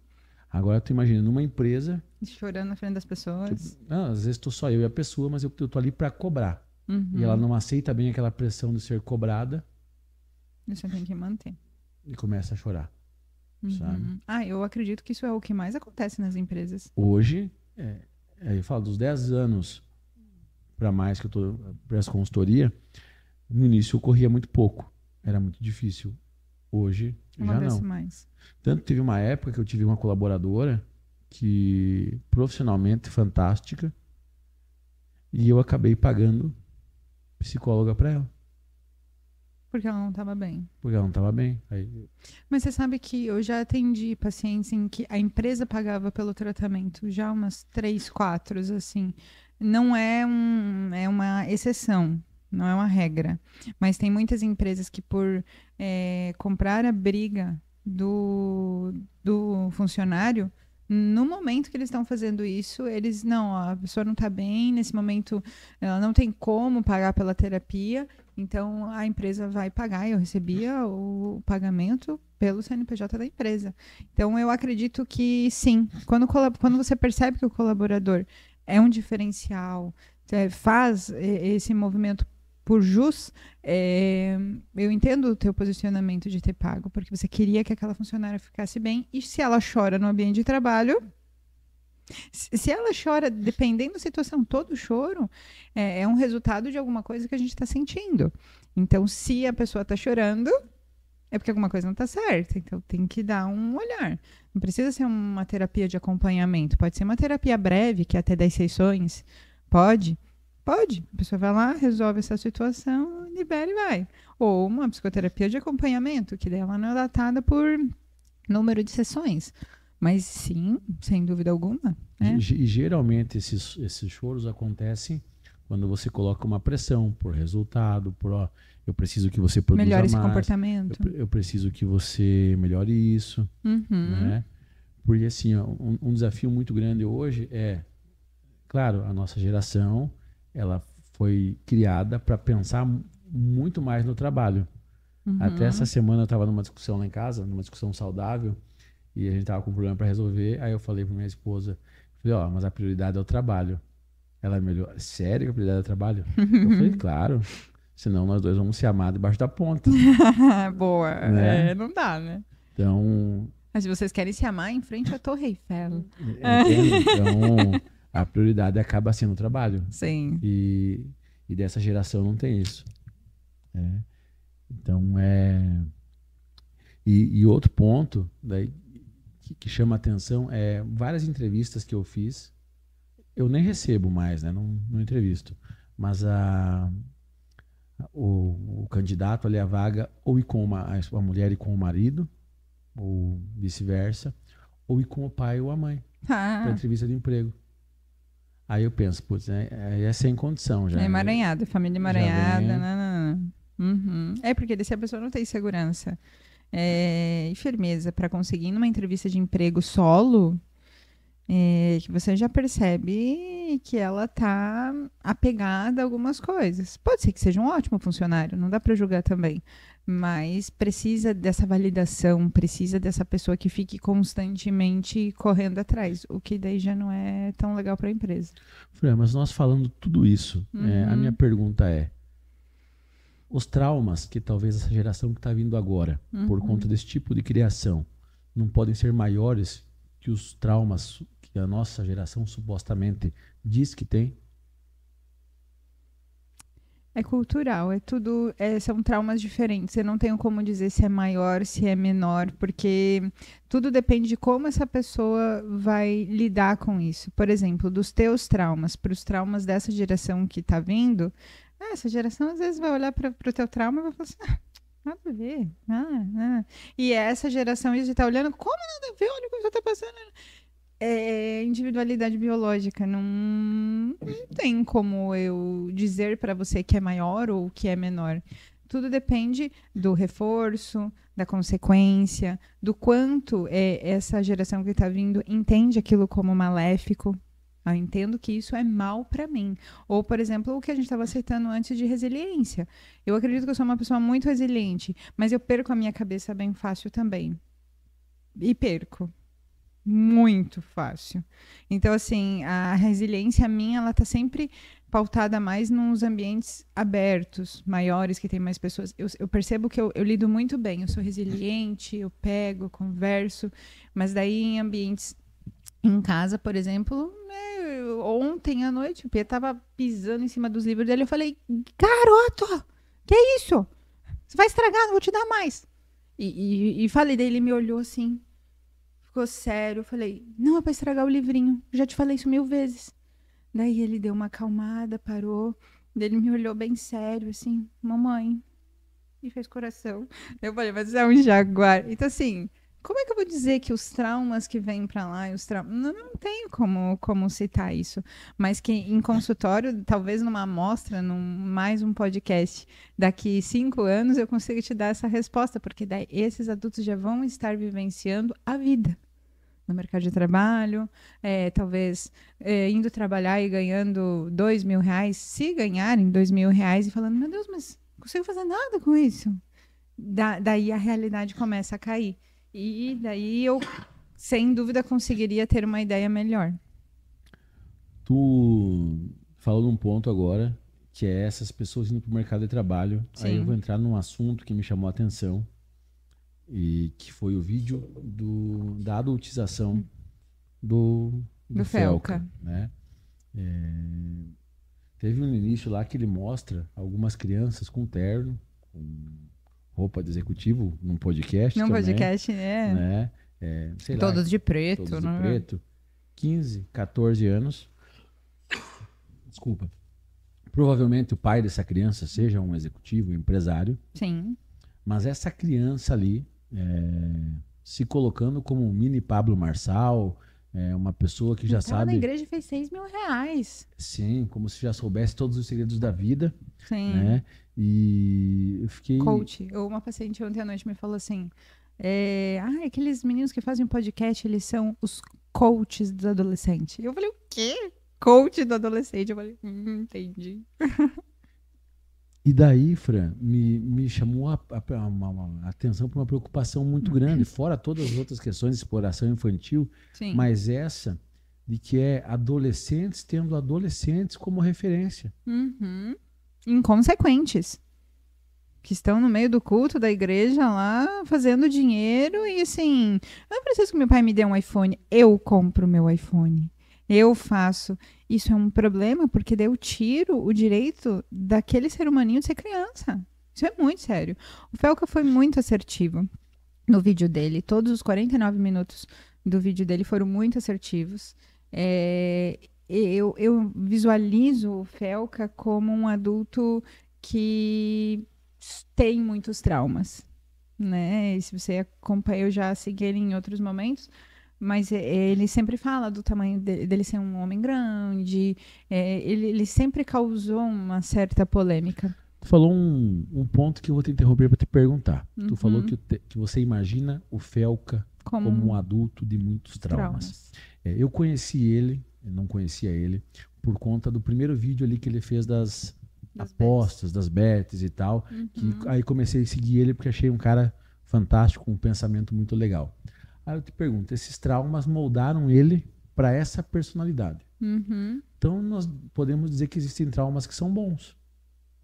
Speaker 1: Agora tu imagina, numa empresa,
Speaker 2: Chorando na frente das pessoas.
Speaker 1: às vezes tô só eu e a pessoa, mas eu tô ali para cobrar. E ela
Speaker 2: Uhum.
Speaker 1: não aceita bem aquela pressão de ser cobrada
Speaker 2: Você tem que manter.
Speaker 1: e começa a chorar, sabe?
Speaker 2: Uhum. Eu acredito que isso é o que mais acontece nas empresas.
Speaker 1: Hoje, eu falo dos 10 anos para mais que eu tô presto consultoria, no início ocorria muito pouco, era muito difícil. Hoje, já
Speaker 2: Acontece
Speaker 1: não.
Speaker 2: mais.
Speaker 1: Tanto teve uma época que eu tive uma colaboradora que profissionalmente fantástica e eu acabei pagando psicóloga para ela,
Speaker 2: Porque ela não estava bem.
Speaker 1: porque ela não estava bem. Aí,
Speaker 2: Mas você sabe que eu já atendi pacientes em que a empresa pagava pelo tratamento, já umas 3, 4, assim. Não é uma exceção, não é uma regra. Mas tem muitas empresas que, por comprar a briga do funcionário, no momento que eles estão fazendo isso, eles não, a pessoa não está bem, nesse momento ela não tem como pagar pela terapia, então a empresa vai pagar. Eu recebia o pagamento pelo CNPJ da empresa. Então eu acredito que sim, quando você percebe que o colaborador é um diferencial, faz esse movimento por jus, eu entendo o teu posicionamento de ter pago, porque você queria que aquela funcionária ficasse bem, e se ela chora no ambiente de trabalho, se ela chora, dependendo da situação, todo choro é um resultado de alguma coisa que a gente está sentindo. Então, se a pessoa está chorando, é porque alguma coisa não está certa. Então, tem que dar um olhar. Não precisa ser uma terapia de acompanhamento. Pode ser uma terapia breve, que é até 10 sessões. Pode. Pode. A pessoa vai lá, resolve essa situação, libera e vai. Ou uma psicoterapia de acompanhamento, que daí ela não é datada por número de sessões. Mas sim, sem dúvida alguma.
Speaker 1: e geralmente esses choros acontecem quando você coloca uma pressão por resultado, eu preciso que você produza
Speaker 2: Melhore esse
Speaker 1: mais,
Speaker 2: comportamento.
Speaker 1: eu preciso que você melhore isso,
Speaker 2: Uhum.
Speaker 1: né? Porque assim, ó, um desafio muito grande hoje claro, a nossa geração, ela foi criada para pensar muito mais no trabalho.
Speaker 2: Uhum.
Speaker 1: Até essa semana eu estava numa discussão lá em casa, numa discussão saudável, e a gente tava com um problema para resolver. Aí eu falei para minha esposa, falei, mas a prioridade é o trabalho. Ela me olhou, sério que a prioridade é o trabalho? Eu falei, claro, senão nós dois vamos se amar debaixo da ponta.
Speaker 2: Boa,
Speaker 1: Né?
Speaker 2: não dá, né?
Speaker 1: Então...
Speaker 2: Mas se vocês querem se amar, em frente à Torre Eiffel.
Speaker 1: Entende? Então, a prioridade acaba sendo o trabalho.
Speaker 2: Sim.
Speaker 1: E dessa geração não tem isso. Né? Então, E outro ponto daí, que chama atenção é várias entrevistas que eu fiz, eu nem recebo mais, né? Não entrevisto. Mas o candidato ali à vaga ou ir com a mulher e com o marido, ou vice-versa, ou ir com o pai ou a mãe para entrevista de emprego. Aí eu penso, putz, é sem condição já.
Speaker 2: É emaranhada, família emaranhada. Não. Uhum. É porque se a pessoa não tem segurança e firmeza para conseguir numa entrevista de emprego solo, que você já percebe que ela tá apegada a algumas coisas. Pode ser que seja um ótimo funcionário, não dá para julgar também, mas precisa dessa validação, precisa dessa pessoa que fique constantemente correndo atrás, o que daí já não é tão legal para a empresa.
Speaker 1: Mas nós falando tudo isso, a minha pergunta é, os traumas que talvez essa geração que está vindo agora, por conta desse tipo de criação, não podem ser maiores que os traumas que a nossa geração supostamente diz que tem?
Speaker 2: É cultural, é tudo, são traumas diferentes. Eu não tenho como dizer se é maior, se é menor, porque tudo depende de como essa pessoa vai lidar com isso. Por exemplo, dos teus traumas para os traumas dessa geração que está vindo, essa geração às vezes vai olhar para o teu trauma e vai falar assim, nada a ver. E essa geração está olhando, como nada a ver? Olha o que você está passando. É individualidade biológica. Não tem como eu dizer para você que é maior ou que é menor. Tudo depende do reforço, da consequência, do quanto essa geração que está vindo entende aquilo como maléfico. Eu entendo que isso é mal para mim. Ou, por exemplo, o que a gente estava aceitando antes de resiliência. Eu acredito que eu sou uma pessoa muito resiliente, mas eu perco a minha cabeça bem fácil também. E perco. Muito fácil. Então, assim, a resiliência minha, ela tá sempre pautada mais nos ambientes abertos, maiores, que tem mais pessoas. Eu percebo que eu lido muito bem, eu sou resiliente, eu pego, converso, mas daí em ambientes, em casa, por exemplo, ontem à noite, o Pia tava pisando em cima dos livros dele, eu falei, garoto, que é isso? Você vai estragar, não vou te dar mais. E falei, daí ele me olhou assim, ficou sério. Eu falei, não é pra estragar o livrinho. Já te falei isso 1000 vezes. Daí ele deu uma acalmada, parou. Daí ele me olhou bem sério, assim, mamãe. E fez coração. Eu falei, mas é um jaguar. Então, assim, como é que eu vou dizer que os traumas que vêm pra lá, não tenho como citar isso. Mas que em consultório, talvez numa amostra, mais um podcast, daqui 5 anos eu consiga te dar essa resposta. Porque daí esses adultos já vão estar vivenciando a vida no mercado de trabalho, talvez indo trabalhar e ganhando R$2.000, se ganharem R$2.000 e falando, meu Deus, mas não consigo fazer nada com isso. Daí a realidade começa a cair. E daí eu, sem dúvida, conseguiria ter uma ideia melhor.
Speaker 1: Tu falou num ponto agora, que é essas pessoas indo para o mercado de trabalho.
Speaker 2: Sim.
Speaker 1: Aí eu vou entrar num assunto que me chamou a atenção, e que foi o vídeo da adultização do Felca, né? Teve um início lá que ele mostra algumas crianças com terno, com roupa de executivo, num podcast
Speaker 2: Num
Speaker 1: também,
Speaker 2: podcast,
Speaker 1: né? Sei
Speaker 2: todos
Speaker 1: lá,
Speaker 2: de preto,
Speaker 1: todos de
Speaker 2: né?
Speaker 1: preto, 15, 14 anos. Desculpa. Provavelmente o pai dessa criança seja um executivo, um empresário.
Speaker 2: Sim.
Speaker 1: Mas essa criança ali, se colocando como um mini Pablo Marçal, uma pessoa que já sabe...
Speaker 2: na igreja fez R$6.000.
Speaker 1: Sim, como se já soubesse todos os segredos da vida.
Speaker 2: Sim.
Speaker 1: Né? E eu fiquei...
Speaker 2: Coach. Uma paciente ontem à noite me falou assim, aqueles meninos que fazem podcast, eles são os coaches do adolescente. Eu falei, o quê? Coach do adolescente. Eu falei, entendi.
Speaker 1: E daí, Fran, me chamou a atenção para uma preocupação muito grande, fora todas as outras questões de exploração infantil,
Speaker 2: Sim.
Speaker 1: mas essa de que adolescentes tendo adolescentes como referência.
Speaker 2: Uhum. Inconsequentes. Que estão no meio do culto da igreja lá, fazendo dinheiro e assim, eu não preciso que meu pai me dê um iPhone, eu compro meu iPhone. Eu faço. Isso é um problema, porque daí eu tiro o direito daquele ser humaninho de ser criança. Isso é muito sério. O Felca foi muito assertivo no vídeo dele. Todos os 49 minutos do vídeo dele foram muito assertivos. Eu visualizo o Felca como um adulto que tem muitos traumas, né? E se você acompanha, eu já segui ele em outros momentos, mas ele sempre fala do tamanho dele ser um homem grande, ele sempre causou uma certa polêmica.
Speaker 1: Tu falou um ponto que eu vou te interromper para te perguntar.
Speaker 2: Uhum.
Speaker 1: Tu falou que você imagina o Felca como um adulto de muitos traumas. Eu conheci ele, eu não conhecia ele, por conta do primeiro vídeo ali que ele fez das apostas, das bets e tal.
Speaker 2: Uhum.
Speaker 1: Que aí comecei a seguir ele porque achei um cara fantástico, com um pensamento muito legal. Aí eu te pergunto, esses traumas moldaram ele para essa personalidade.
Speaker 2: Uhum.
Speaker 1: Então nós podemos dizer que existem traumas que são bons,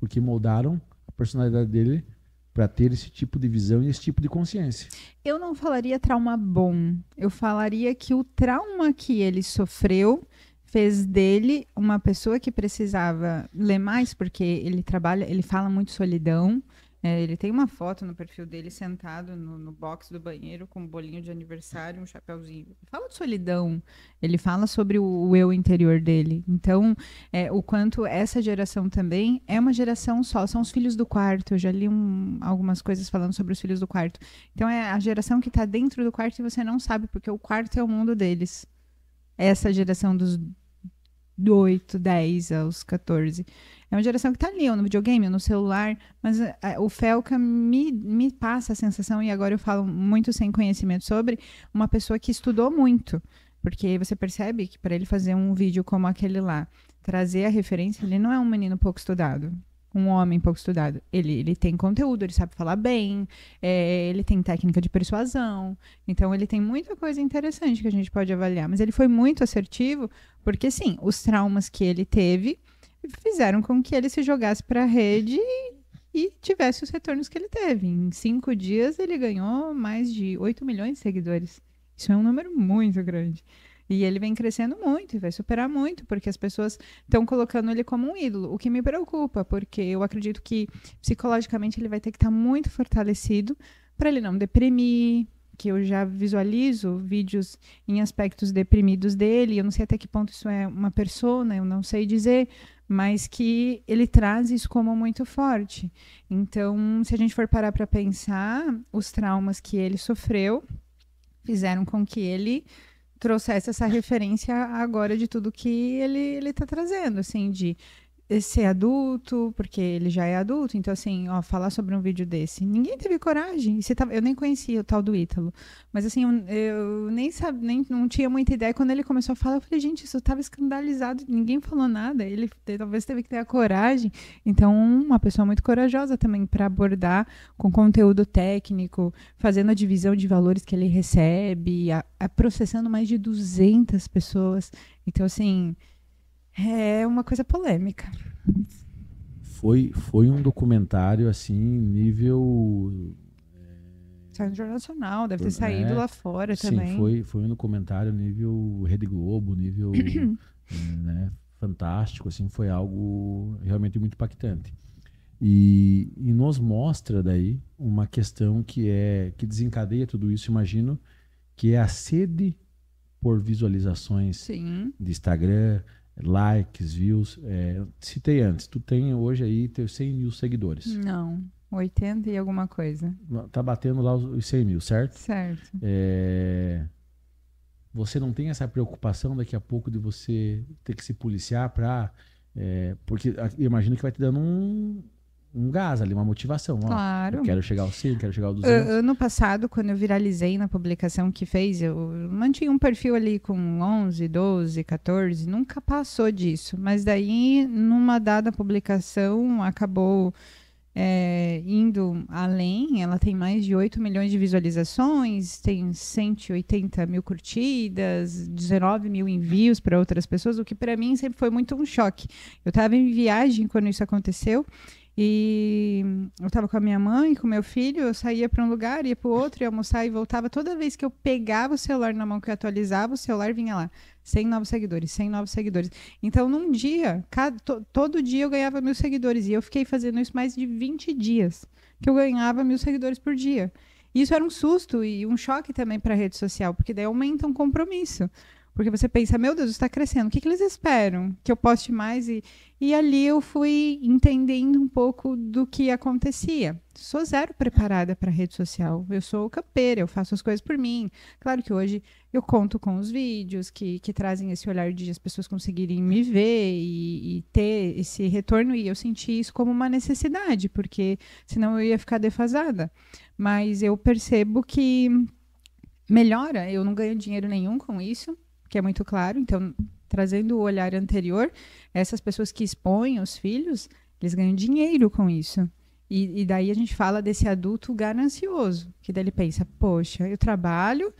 Speaker 1: porque moldaram a personalidade dele para ter esse tipo de visão e esse tipo de consciência.
Speaker 2: Eu não falaria trauma bom. Eu falaria que o trauma que ele sofreu fez dele uma pessoa que precisava ler mais, porque ele fala muito solidão. Ele tem uma foto no perfil dele sentado no box do banheiro com um bolinho de aniversário, um chapéuzinho. Ele fala de solidão, ele fala sobre o eu interior dele. Então, o quanto essa geração também é uma geração só, são os filhos do quarto. Eu já li algumas coisas falando sobre os filhos do quarto. Então, é a geração que está dentro do quarto e você não sabe, porque o quarto é o mundo deles. Essa geração dos 8, 10 aos 14. É uma geração que está ali, ou no videogame, ou no celular, mas o Felca me passa a sensação, e agora eu falo muito sem conhecimento sobre, uma pessoa que estudou muito, porque você percebe que para ele fazer um vídeo como aquele lá, trazer a referência, ele não é um menino pouco estudado, um homem pouco estudado. Ele tem conteúdo, ele sabe falar bem, ele tem técnica de persuasão, então ele tem muita coisa interessante que a gente pode avaliar, mas ele foi muito assertivo, porque sim, os traumas que ele teve fizeram com que ele se jogasse para a rede e tivesse os retornos que ele teve. Em 5 dias, ele ganhou mais de 8 milhões de seguidores. Isso é um número muito grande. E ele vem crescendo muito e vai superar muito, porque as pessoas estão colocando ele como um ídolo. O que me preocupa, porque eu acredito que psicologicamente ele vai ter que estar muito fortalecido para ele não deprimir, que eu já visualizo vídeos em aspectos deprimidos dele. Eu não sei até que ponto isso é uma persona, eu não sei dizer, mas que ele traz isso como muito forte. Então, se a gente for parar para pensar, os traumas que ele sofreu fizeram com que ele trouxesse essa referência agora de tudo que ele está trazendo, assim, de ser adulto, porque ele já é adulto, então assim, falar sobre um vídeo desse, ninguém teve coragem. Eu nem conhecia o tal do Ítalo, mas assim, eu nem sabia, não tinha muita ideia. Quando ele começou a falar, eu falei, gente, isso estava escandalizado, ninguém falou nada. Ele talvez teve que ter a coragem. Então, uma pessoa muito corajosa também para abordar com conteúdo técnico, fazendo a divisão de valores que ele recebe, processando mais de 200 pessoas. Então, assim, é uma coisa polêmica.
Speaker 1: Foi um documentário, assim, nível...
Speaker 2: Saiu no Jornal Nacional, deve ter saído lá fora também.
Speaker 1: Sim, foi um documentário nível Rede Globo, nível né, fantástico, assim, foi algo realmente muito impactante. E nos mostra daí uma questão que desencadeia tudo isso, imagino, que é a sede por visualizações
Speaker 2: Sim.
Speaker 1: de Instagram, likes, views. Citei antes, tu tem hoje aí teus 100 mil seguidores.
Speaker 2: Não, 80 e alguma coisa.
Speaker 1: Tá batendo lá os 100 mil, certo?
Speaker 2: Certo.
Speaker 1: Você não tem essa preocupação daqui a pouco de você ter que se policiar para... porque eu imagino que vai te dando um gás ali, uma motivação.
Speaker 2: Claro.
Speaker 1: Eu quero chegar ao 100, quero chegar ao 200.
Speaker 2: Ano passado, quando eu viralizei na publicação que fez, eu mantinha um perfil ali com 11, 12, 14, nunca passou disso. Mas daí, numa dada publicação, acabou indo além. Ela tem mais de 8 milhões de visualizações, tem 180 mil curtidas, 19 mil envios para outras pessoas, o que para mim sempre foi muito um choque. Eu estava em viagem quando isso aconteceu, e eu estava com a minha mãe, com meu filho, eu saía para um lugar, ia para o outro, ia almoçar e voltava. Toda vez que eu pegava o celular na mão, que eu atualizava, o celular vinha lá, 100 novos seguidores, 100 novos seguidores. Então, num dia, todo dia eu ganhava 1.000 seguidores, e eu fiquei fazendo isso mais de 20 dias, que eu ganhava 1.000 seguidores por dia. E isso era um susto e um choque também para a rede social, porque daí aumenta um compromisso. Porque você pensa, meu Deus, está crescendo, o que eles esperam? Que eu poste mais? E ali eu fui entendendo um pouco do que acontecia. Sou zero preparada para a rede social. Eu sou campeira, eu faço as coisas por mim. Claro que hoje eu conto com os vídeos que trazem esse olhar de as pessoas conseguirem me ver e ter esse retorno. E eu senti isso como uma necessidade, porque senão eu ia ficar defasada. Mas eu percebo que melhora, eu não ganho dinheiro nenhum com isso, que é muito claro. Então, trazendo o olhar anterior, essas pessoas que expõem os filhos, eles ganham dinheiro com isso. E daí a gente fala desse adulto ganancioso, que daí ele pensa, poxa, eu trabalho...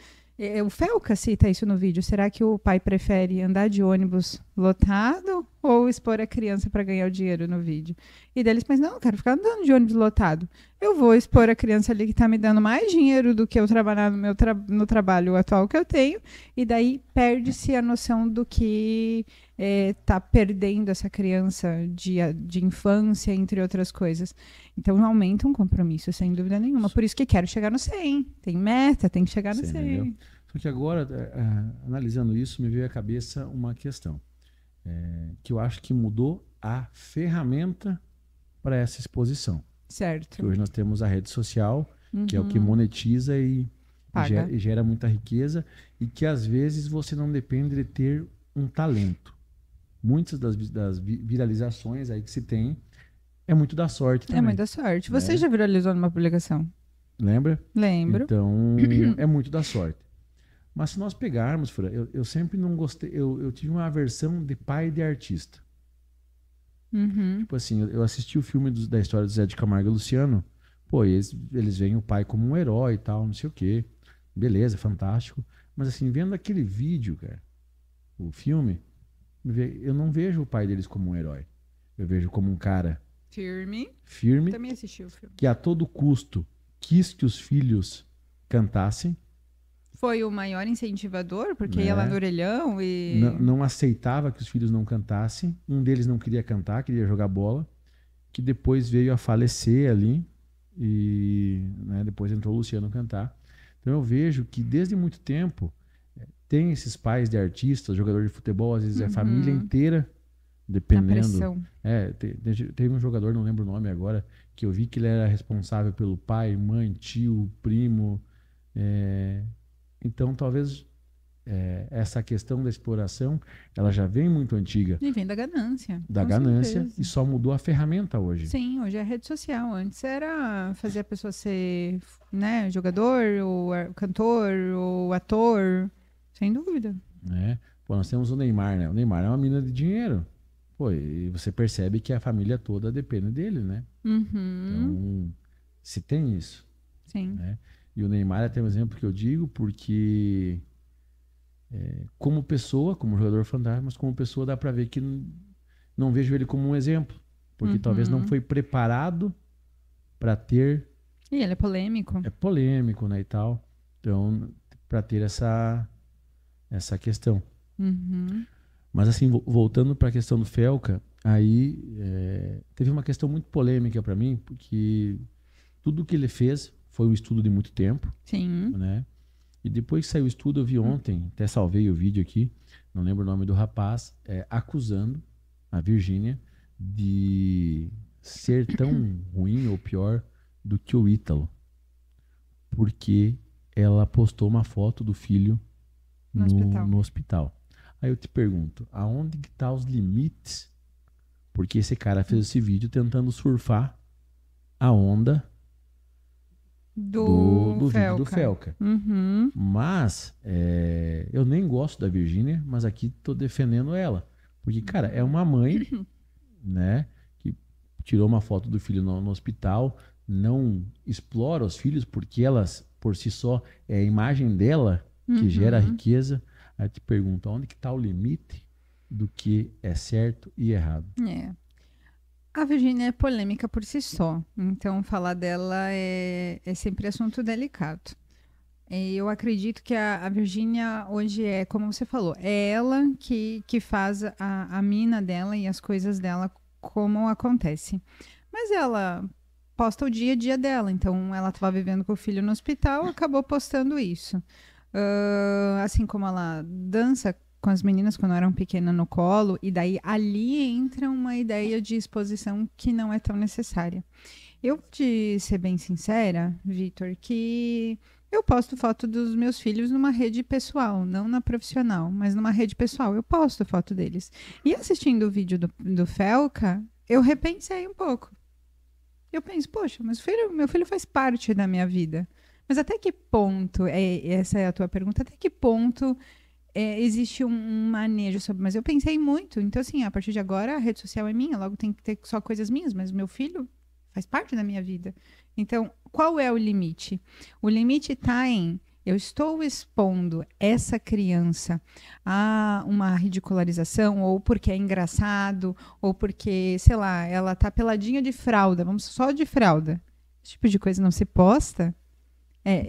Speaker 2: O Felca cita isso no vídeo. Será que o pai prefere andar de ônibus lotado ou expor a criança para ganhar o dinheiro no vídeo? E daí eles pensam, não, eu quero ficar andando de ônibus lotado. Eu vou expor a criança ali que está me dando mais dinheiro do que eu trabalhar no trabalho atual que eu tenho, e daí perde-se a noção do que está perdendo essa criança de infância, entre outras coisas. Então aumenta um compromisso, sem dúvida nenhuma. Por isso que quero chegar no 100. Tem meta, tem que chegar no 100.
Speaker 1: Entendeu? Só que agora, analisando isso, me veio à cabeça uma questão. Que eu acho que mudou a ferramenta para essa exposição.
Speaker 2: Certo.
Speaker 1: Que hoje nós temos a rede social, que é o que monetiza e gera muita riqueza, e que às vezes você não depende de ter um talento. Muitas das viralizações aí que se tem é muito da sorte também.
Speaker 2: É muito da sorte. Você já viralizou numa publicação?
Speaker 1: Lembra?
Speaker 2: Lembro.
Speaker 1: Então, é muito da sorte. Mas se nós pegarmos, Fran, eu sempre não gostei, eu tive uma aversão de pai de artista. Tipo assim, eu assisti o filme da história do Zé de Camargo e Luciano, pô, eles veem o pai como um herói e tal, não sei o quê. Beleza, fantástico. Mas assim, vendo aquele vídeo, cara, o filme, eu não vejo o pai deles como um herói. Eu vejo como um cara firme,
Speaker 2: Também assisti o filme.
Speaker 1: que a todo custo quis que os filhos cantassem.
Speaker 2: Foi o maior incentivador, porque ia lá no orelhão e...
Speaker 1: Não aceitava que os filhos não cantassem. Um deles não queria cantar, queria jogar bola. Que depois veio a falecer ali. E depois entrou o Luciano cantar. Então eu vejo que desde muito tempo tem esses pais de artistas, jogador de futebol, às vezes é a família inteira, dependendo.
Speaker 2: A pressão.
Speaker 1: Teve um jogador, não lembro o nome agora, que eu vi que ele era responsável pelo pai, mãe, tio, primo. Então, talvez essa questão da exploração, ela já vem muito antiga.
Speaker 2: E vem da ganância.
Speaker 1: Da ganância, e só mudou a ferramenta hoje.
Speaker 2: Sim, hoje é rede social. Antes era fazer a pessoa ser, jogador, ou cantor, ou ator, sem dúvida.
Speaker 1: Pô, nós temos o Neymar, né? O Neymar é uma mina de dinheiro. Pô, e você percebe que a família toda depende dele, né? Então, se tem isso.
Speaker 2: Sim.
Speaker 1: E o Neymar é até um exemplo que eu digo, porque como pessoa, como jogador fantástico, mas como pessoa dá pra ver que não vejo ele como um exemplo. Porque talvez não foi preparado para ter...
Speaker 2: E ele é polêmico.
Speaker 1: É polêmico, né, e tal. Então, para ter essa questão. Mas assim, voltando para a questão do Felca, aí teve uma questão muito polêmica para mim, porque tudo que ele fez foi um estudo de muito tempo.
Speaker 2: Sim.
Speaker 1: Né? E depois que saiu o estudo, eu vi ontem, até salvei o vídeo aqui, não lembro o nome do rapaz, acusando a Virgínia de ser tão ruim ou pior do que o Ítalo. Porque ela postou uma foto do filho no hospital. Aí eu te pergunto, aonde que tá os limites? Porque esse cara fez esse vídeo tentando surfar a onda do vídeo do Felca. Mas eu nem gosto da Virgínia, mas aqui tô defendendo ela. Porque, cara, é uma mãe, né, que tirou uma foto do filho no hospital, não explora os filhos, porque elas, por si só, é a imagem dela que gera riqueza. Aí eu te pergunto, onde que está o limite do que é certo e errado?
Speaker 2: A Virgínia é polêmica por si só, então falar dela é sempre assunto delicado. Eu acredito que a Virgínia hoje como você falou, é ela que faz a mina dela e as coisas dela como acontece. Mas ela posta o dia a dia dela, então ela estava vivendo com o filho no hospital, acabou postando isso. Assim como ela dança com as meninas quando eram pequenas no colo, e daí ali entra uma ideia de exposição que não é tão necessária. Eu vou te ser bem sincera, Vitor, que eu posto foto dos meus filhos numa rede pessoal, não na profissional, mas numa rede pessoal, eu posto foto deles. E assistindo o vídeo do Felca, eu repensei um pouco. Eu penso, poxa, mas meu filho faz parte da minha vida. Mas até que ponto, essa é a tua pergunta, até que ponto existe um manejo sobre... Mas eu pensei muito, então assim, a partir de agora a rede social é minha, logo tem que ter só coisas minhas, mas meu filho faz parte da minha vida. Então, qual é o limite? O limite está em Eu estou expondo essa criança a uma ridicularização, ou porque é engraçado, ou porque, sei lá, ela tá peladinha de fralda, vamos só de fralda. Esse tipo de coisa não se posta.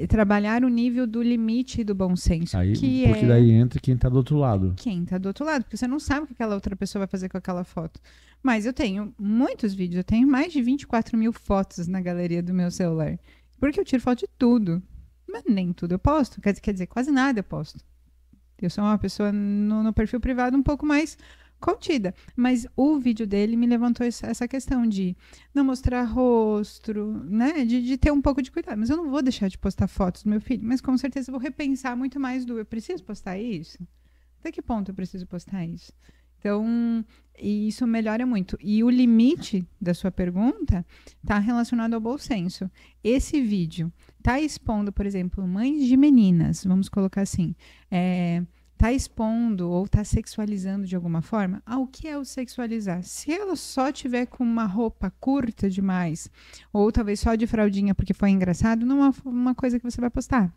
Speaker 2: Trabalhar o nível do limite e do bom senso.
Speaker 1: Aí, porque daí entra quem tá do outro lado.
Speaker 2: Quem tá do outro lado, porque você não sabe o que aquela outra pessoa vai fazer com aquela foto. Mas eu tenho muitos vídeos, eu tenho mais de 24 mil fotos na galeria do meu celular. Porque eu tiro foto de tudo. Mas nem tudo eu posto. Quer dizer, quase nada eu posto. Eu sou uma pessoa no perfil privado um pouco mais contida. Mas o vídeo dele me levantou essa questão de não mostrar rosto, né? De ter um pouco de cuidado. Mas eu não vou deixar de postar fotos do meu filho. Mas com certeza eu vou repensar muito mais eu preciso postar isso? Até que ponto eu preciso postar isso? Então, isso melhora muito. E o limite da sua pergunta está relacionado ao bom senso. Esse vídeo está expondo, por exemplo, mães de meninas, vamos colocar assim, está expondo ou está sexualizando de alguma forma? O que é o sexualizar? Se ela só tiver com uma roupa curta demais, ou talvez só de fraldinha porque foi engraçado, não é uma coisa que você vai postar.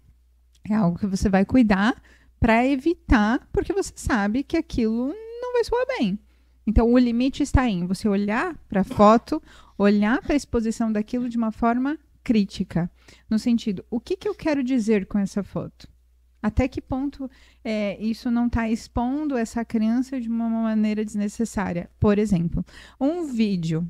Speaker 2: É algo que você vai cuidar para evitar, porque você sabe que aquilo não vai soar bem. Então, o limite está em você olhar para a foto, olhar para a exposição daquilo de uma forma crítica. No sentido, o que eu quero dizer com essa foto? Até que ponto isso não está expondo essa criança de uma maneira desnecessária? Por exemplo, um vídeo,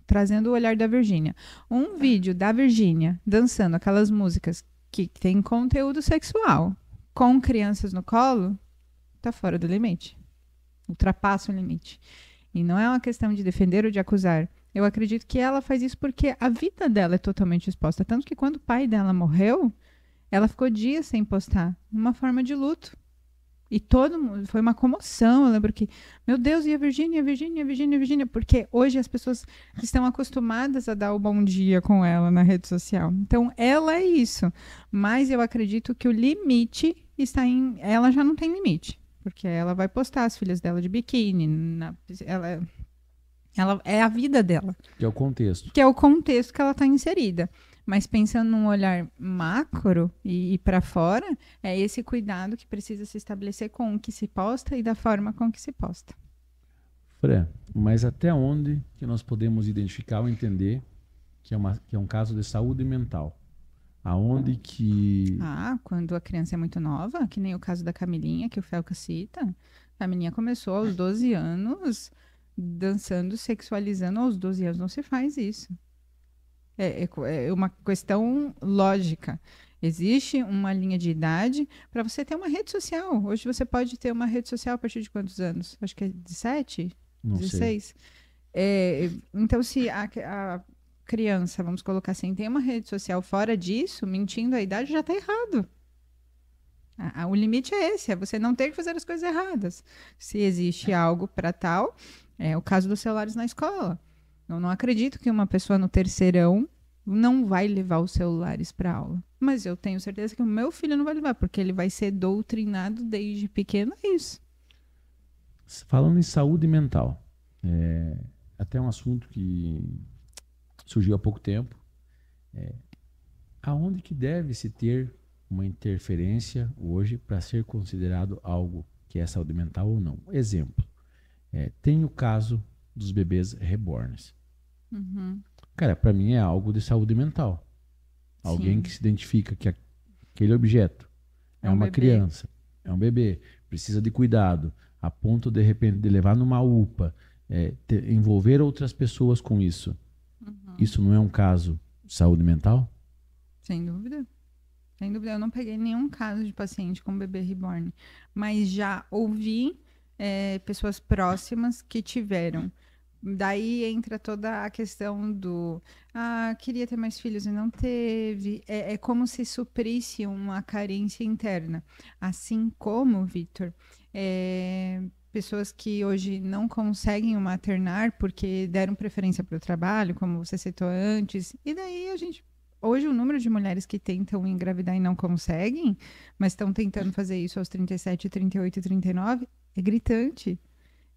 Speaker 2: trazendo o olhar da Virgínia, um vídeo da Virgínia dançando aquelas músicas que tem conteúdo sexual com crianças no colo, está fora do limite. Ultrapassa o limite. E não é uma questão de defender ou de acusar. Eu acredito que ela faz isso porque a vida dela é totalmente exposta. Tanto que quando o pai dela morreu, ela ficou dias sem postar. Uma forma de luto. E todo mundo, foi uma comoção. Eu lembro que, meu Deus, e a Virgínia, a Virgínia, a Virgínia, a Virgínia? Porque hoje as pessoas estão acostumadas a dar o bom dia com ela na rede social. Então, ela é isso. Mas eu acredito que o limite está em... Ela já não tem limite. Porque ela vai postar as filhas dela de biquíni. Ela é a vida dela.
Speaker 1: Que é o contexto.
Speaker 2: Que é o contexto que ela está inserida. Mas pensando num olhar macro e para fora, é esse cuidado que precisa se estabelecer com o que se posta e da forma com que se posta.
Speaker 1: Fran, mas até onde que nós podemos identificar ou entender que é um caso de saúde mental? Aonde que...
Speaker 2: Quando a criança é muito nova, que nem o caso da Camilinha, que o Felca cita. A Camilinha começou aos 12 anos dançando, sexualizando. Aos 12 anos não se faz isso. É uma questão lógica. Existe uma linha de idade para você ter uma rede social. Hoje você pode ter uma rede social a partir de quantos anos? Acho que é 17?
Speaker 1: Não
Speaker 2: 16? Então, se a criança, vamos colocar assim, tem uma rede social fora disso, mentindo a idade, já está errado. O limite é esse, é você não ter que fazer as coisas erradas. Se existe algo para tal, é o caso dos celulares na escola. Eu não acredito que uma pessoa no terceirão não vai levar os celulares para aula. Mas eu tenho certeza que o meu filho não vai levar, porque ele vai ser doutrinado desde pequeno a isso.
Speaker 1: Falando em saúde mental, até um assunto que surgiu há pouco tempo. Aonde que deve se ter uma interferência hoje para ser considerado algo que é saúde mental ou não? Exemplo, tem o caso dos bebês reborns.
Speaker 2: Uhum.
Speaker 1: Cara, para mim é algo de saúde mental. Alguém
Speaker 2: Sim.
Speaker 1: que se identifica que aquele objeto é uma
Speaker 2: bebê.
Speaker 1: criança, é um bebê, precisa de cuidado, a ponto de repente de levar numa UPA, envolver outras pessoas com isso.
Speaker 2: Uhum.
Speaker 1: Isso não é um caso de saúde mental?
Speaker 2: Sem dúvida. Sem dúvida. Eu não peguei nenhum caso de paciente com bebê reborn, mas já ouvi pessoas próximas que tiveram. Daí entra toda a questão do queria ter mais filhos e não teve. É como se suprisse uma carência interna. Assim como, Vitor, pessoas que hoje não conseguem maternar porque deram preferência para o trabalho, como você citou antes, e daí hoje o número de mulheres que tentam engravidar e não conseguem, mas estão tentando fazer isso aos 37, 38 e 39, é gritante.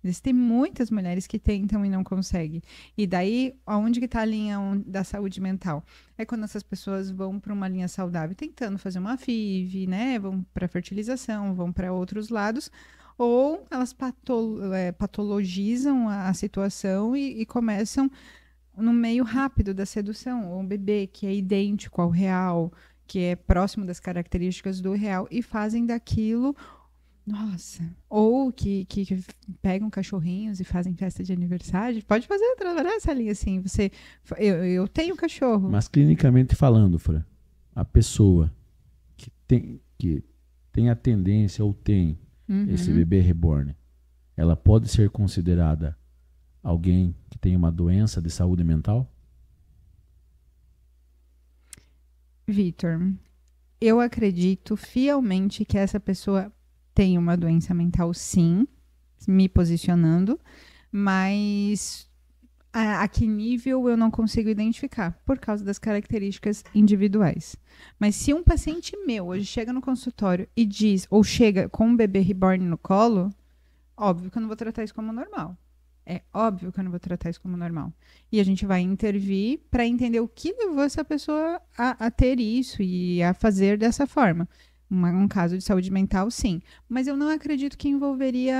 Speaker 2: Existem muitas mulheres que tentam e não conseguem. E daí, aonde que está a linha da saúde mental? É quando essas pessoas vão para uma linha saudável, tentando fazer uma FIV, né? Vão para fertilização, vão para outros lados, ou elas patologizam a situação e começam no meio rápido da sedução, ou um bebê que é idêntico ao real, que é próximo das características do real, e fazem daquilo. Nossa. Ou que pegam cachorrinhos e fazem festa de aniversário. Pode fazer, trabalhar essa linha assim. Eu tenho cachorro.
Speaker 1: Mas clinicamente falando, Fran, a pessoa que tem a tendência ou tem esse bebê reborn, ela pode ser considerada alguém que tem uma doença de saúde mental?
Speaker 2: Vitor, eu acredito fielmente que essa pessoa tem uma doença mental, sim, me posicionando, mas a que nível eu não consigo identificar, por causa das características individuais. Mas se um paciente meu hoje chega no consultório e diz, ou chega com um bebê reborn no colo, óbvio que eu não vou tratar isso como normal. É óbvio que eu não vou tratar isso como normal. E a gente vai intervir para entender o que levou essa pessoa a ter isso e a fazer dessa forma. Um caso de saúde mental, sim. Mas eu não acredito que envolveria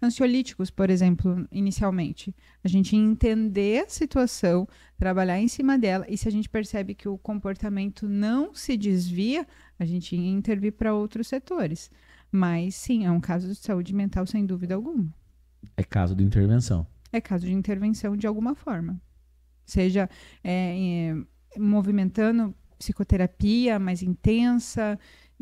Speaker 2: ansiolíticos, por exemplo, inicialmente. A gente entender a situação, trabalhar em cima dela, e se a gente percebe que o comportamento não se desvia, a gente intervir para outros setores. Mas, sim, é um caso de saúde mental, sem dúvida alguma.
Speaker 1: É caso de intervenção.
Speaker 2: É caso de intervenção de alguma forma. Seja movimentando psicoterapia mais intensa.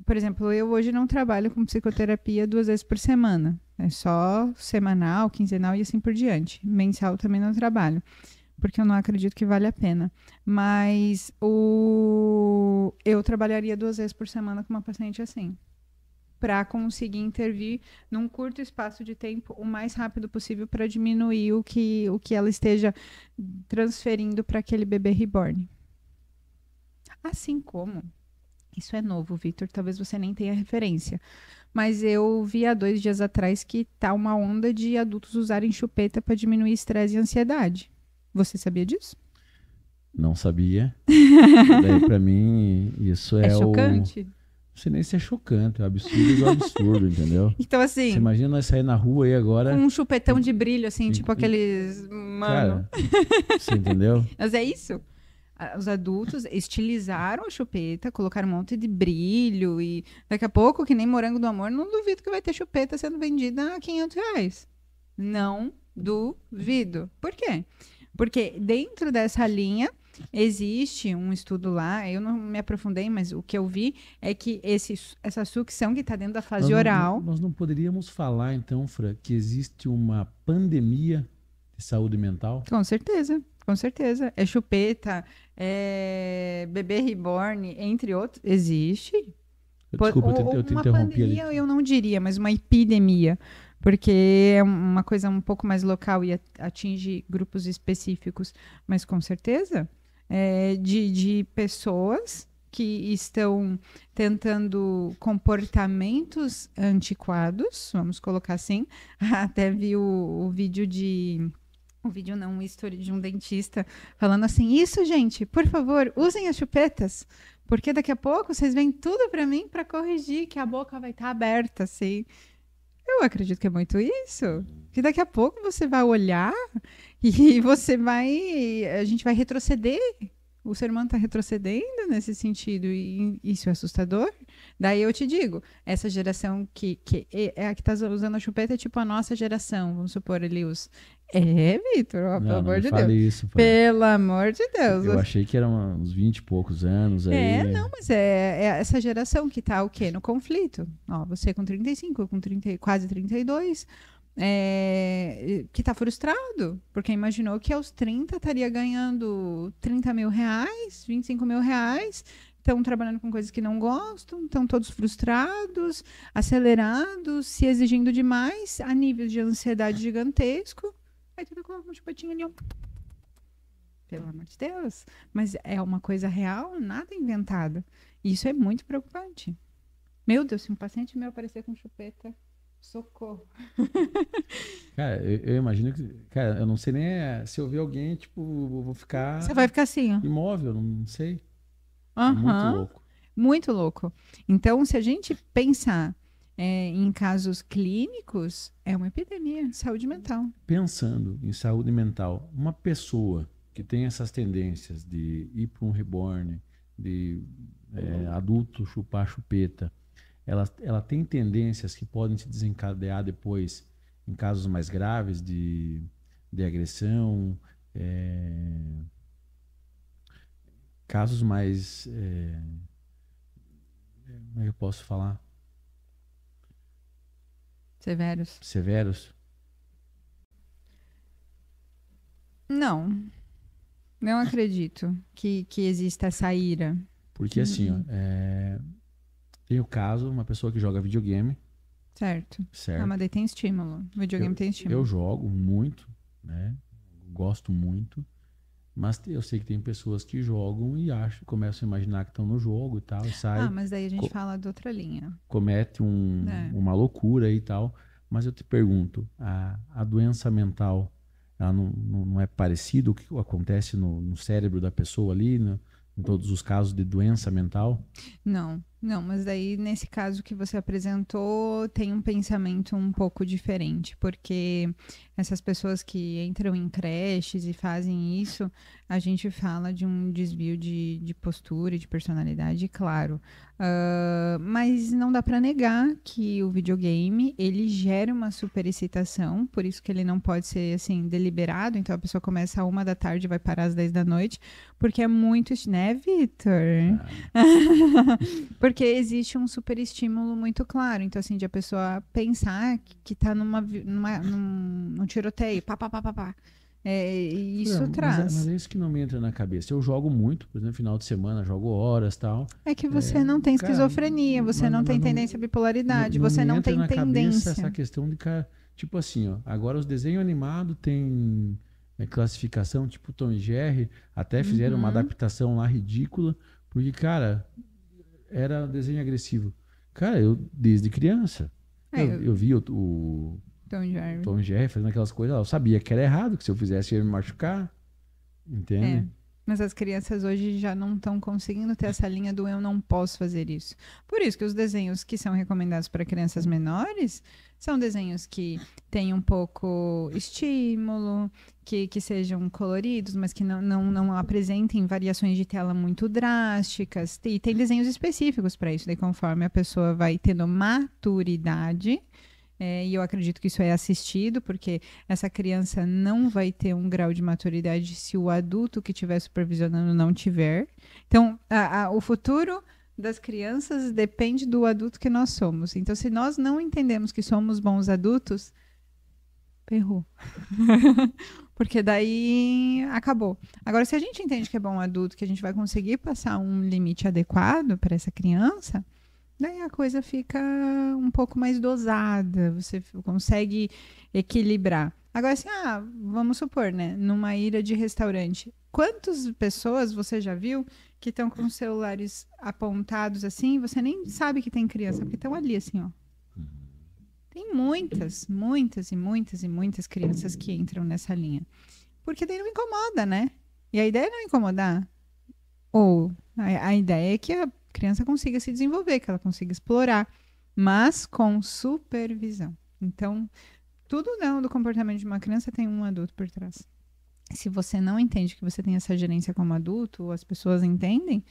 Speaker 2: Por exemplo, eu hoje não trabalho com psicoterapia 2 vezes por semana. É só semanal, quinzenal e assim por diante. Mensal também não trabalho, porque eu não acredito que vale a pena. Mas eu trabalharia 2 vezes por semana com uma paciente assim, para conseguir intervir num curto espaço de tempo o mais rápido possível para diminuir o que ela esteja transferindo para aquele bebê reborn. Assim como, isso é novo, Vitor, talvez você nem tenha referência, mas eu vi há 2 dias atrás que tá uma onda de adultos usarem chupeta para diminuir estresse e ansiedade. Você sabia disso?
Speaker 1: Não sabia. Daí, pra mim, isso
Speaker 2: É chocante?
Speaker 1: Não sei nem se é chocante, é um absurdo do absurdo, entendeu?
Speaker 2: Então, assim,
Speaker 1: Você imagina nós sair na rua aí agora.
Speaker 2: com um chupetão de brilho, assim, tipo aqueles. Mano.
Speaker 1: Cara, você entendeu?
Speaker 2: Mas é isso. Os adultos estilizaram a chupeta, colocaram um monte de brilho e daqui a pouco, que nem Morango do Amor, não duvido que vai ter chupeta sendo vendida a R$ 500. Não duvido. Por quê? Porque dentro dessa linha existe um estudo lá, eu não me aprofundei, mas o que eu vi é que essa sucção que está dentro da fase oral...
Speaker 1: Nós não poderíamos falar, então, Fran, que existe uma pandemia de saúde mental?
Speaker 2: Com certeza, com certeza. É chupeta, é bebê reborn, entre outros. Existe.
Speaker 1: Desculpa, eu te
Speaker 2: Uma
Speaker 1: interrompi
Speaker 2: pandemia
Speaker 1: ali.
Speaker 2: eu não diria, mas uma epidemia. Porque é uma coisa um pouco mais local e atinge grupos específicos. Mas com certeza, de pessoas que estão tentando comportamentos antiquados, vamos colocar assim. Até vi o vídeo de... Um vídeo não, uma história de um dentista falando assim, isso, gente, por favor, usem as chupetas, porque daqui a pouco vocês vêm tudo para mim para corrigir, que a boca vai estar aberta, assim. Eu acredito que é muito isso. Que daqui a pouco você vai olhar e a gente vai retroceder. O ser humano está retrocedendo nesse sentido e isso é assustador. Daí eu te digo, essa geração que é a que está usando a chupeta é tipo a nossa geração, vamos supor ali os... Vitor, pelo amor de Deus.
Speaker 1: Isso,
Speaker 2: pelo amor de Deus.
Speaker 1: Eu achei que eram uns 20 e poucos anos aí.
Speaker 2: Não, mas é essa geração que está o quê? No conflito. Ó, você com 35, eu com 30, quase 32, que está frustrado, porque imaginou que aos 30 estaria ganhando R$ 30 mil, R$ 25 mil, estão trabalhando com coisas que não gostam, estão todos frustrados, acelerados, se exigindo demais, a nível de ansiedade gigantesco. Aí tudo com uma chupetinha ali, ó. Pelo amor de Deus. Mas é uma coisa real, nada inventado. E isso é muito preocupante. Meu Deus, se um paciente meu aparecer com chupeta, Socorro.
Speaker 1: Cara, eu imagino que. Cara, eu não sei nem se eu ver alguém, tipo, vou
Speaker 2: Você
Speaker 1: ficar
Speaker 2: vai ficar assim, ó.
Speaker 1: imóvel, não sei. É muito
Speaker 2: Aham.
Speaker 1: louco.
Speaker 2: Muito louco. Então, se a gente pensar em casos clínicos, é uma epidemia de saúde mental.
Speaker 1: Pensando em saúde mental, uma pessoa que tem essas tendências de ir para um reborn, de adulto chupar chupeta, ela tem tendências que podem se desencadear depois em casos mais graves de agressão, é, casos mais, como é que eu posso falar,
Speaker 2: Severos?
Speaker 1: severos.
Speaker 2: Não, não acredito que exista essa ira.
Speaker 1: Porque assim, ó, tem o caso, uma pessoa que joga videogame,
Speaker 2: Certo. Ah, mas
Speaker 1: certo?
Speaker 2: daí tem estímulo. O videogame tem
Speaker 1: Eu
Speaker 2: estímulo.
Speaker 1: jogo muito, né? Gosto muito, mas eu sei que tem pessoas que jogam e acham, começam a imaginar que estão no jogo e tal, e
Speaker 2: Ah,
Speaker 1: sai,
Speaker 2: mas daí a gente
Speaker 1: co-
Speaker 2: fala de outra linha.
Speaker 1: comete
Speaker 2: É.
Speaker 1: uma loucura e tal. Mas eu te pergunto, a doença mental, ela não é parecido o que acontece no cérebro da pessoa ali, em todos os casos de doença mental?
Speaker 2: Não, não, mas daí nesse caso que você apresentou tem um pensamento um pouco diferente, porque essas pessoas que entram em creches e fazem isso, a gente fala de um desvio de postura e de personalidade, claro. Mas não dá para negar que o videogame ele gera uma superexcitação, por isso que ele não pode ser assim deliberado. Então a pessoa começa a 1 da tarde e vai parar às 10 da noite, porque é muito, né, Vitor?
Speaker 1: Ah,
Speaker 2: Porque existe um super estímulo muito claro. Então, assim, de a pessoa pensar que tá num tiroteio, pá, pá, pá, pá, pá. E isso
Speaker 1: mas
Speaker 2: traz.
Speaker 1: é isso que não me entra na cabeça. Eu jogo muito, por exemplo, final de semana, jogo horas tal.
Speaker 2: É que
Speaker 1: É,
Speaker 2: você não tem
Speaker 1: cara,
Speaker 2: esquizofrenia, você não tem tendência à bipolaridade,
Speaker 1: não
Speaker 2: você
Speaker 1: me
Speaker 2: não
Speaker 1: entra
Speaker 2: tem
Speaker 1: na cabeça essa
Speaker 2: tendência.
Speaker 1: questão de cara, tipo assim, ó, agora os desenhos animados têm classificação tipo Tom e Jerry, até fizeram uma
Speaker 2: Uhum.
Speaker 1: adaptação lá ridícula, porque, cara, era desenho agressivo. Cara, eu desde criança,
Speaker 2: É,
Speaker 1: eu vi o
Speaker 2: Tom e Jerry.
Speaker 1: Tom e Jerry fazendo aquelas coisas, eu sabia que era errado, que se eu fizesse ia me machucar,
Speaker 2: É.
Speaker 1: entende?
Speaker 2: Mas as crianças hoje já não estão conseguindo ter essa linha do eu não posso fazer isso. Por isso que os desenhos que são recomendados para crianças menores são desenhos que têm um pouco estímulo, que sejam coloridos, mas que não apresentem variações de tela muito drásticas. E tem desenhos específicos para isso. Daí, conforme a pessoa vai tendo maturidade, e eu acredito que isso é assistido, porque essa criança não vai ter um grau de maturidade se o adulto que estiver supervisionando não tiver. Então, o futuro das crianças depende do adulto que nós somos. Então, se nós não entendemos que somos bons adultos, ferrou. Porque daí acabou. Agora, se a gente entende que é bom adulto, que a gente vai conseguir passar um limite adequado para essa criança, daí a coisa fica um pouco mais dosada, você consegue equilibrar. Agora, assim, vamos supor, né? Numa ira de restaurante, quantas pessoas você já viu que estão com os celulares apontados assim, e você nem sabe que tem criança, porque estão ali assim, ó. Tem muitas, muitas e muitas e muitas crianças que entram nessa linha. Porque daí não incomoda, né? E a ideia é não incomodar. Ou a ideia é que a criança consiga se desenvolver, que ela consiga explorar, mas com supervisão. Então, tudo não do comportamento de uma criança tem um adulto por trás. Se você não entende que você tem essa gerência como adulto, ou as pessoas entendem,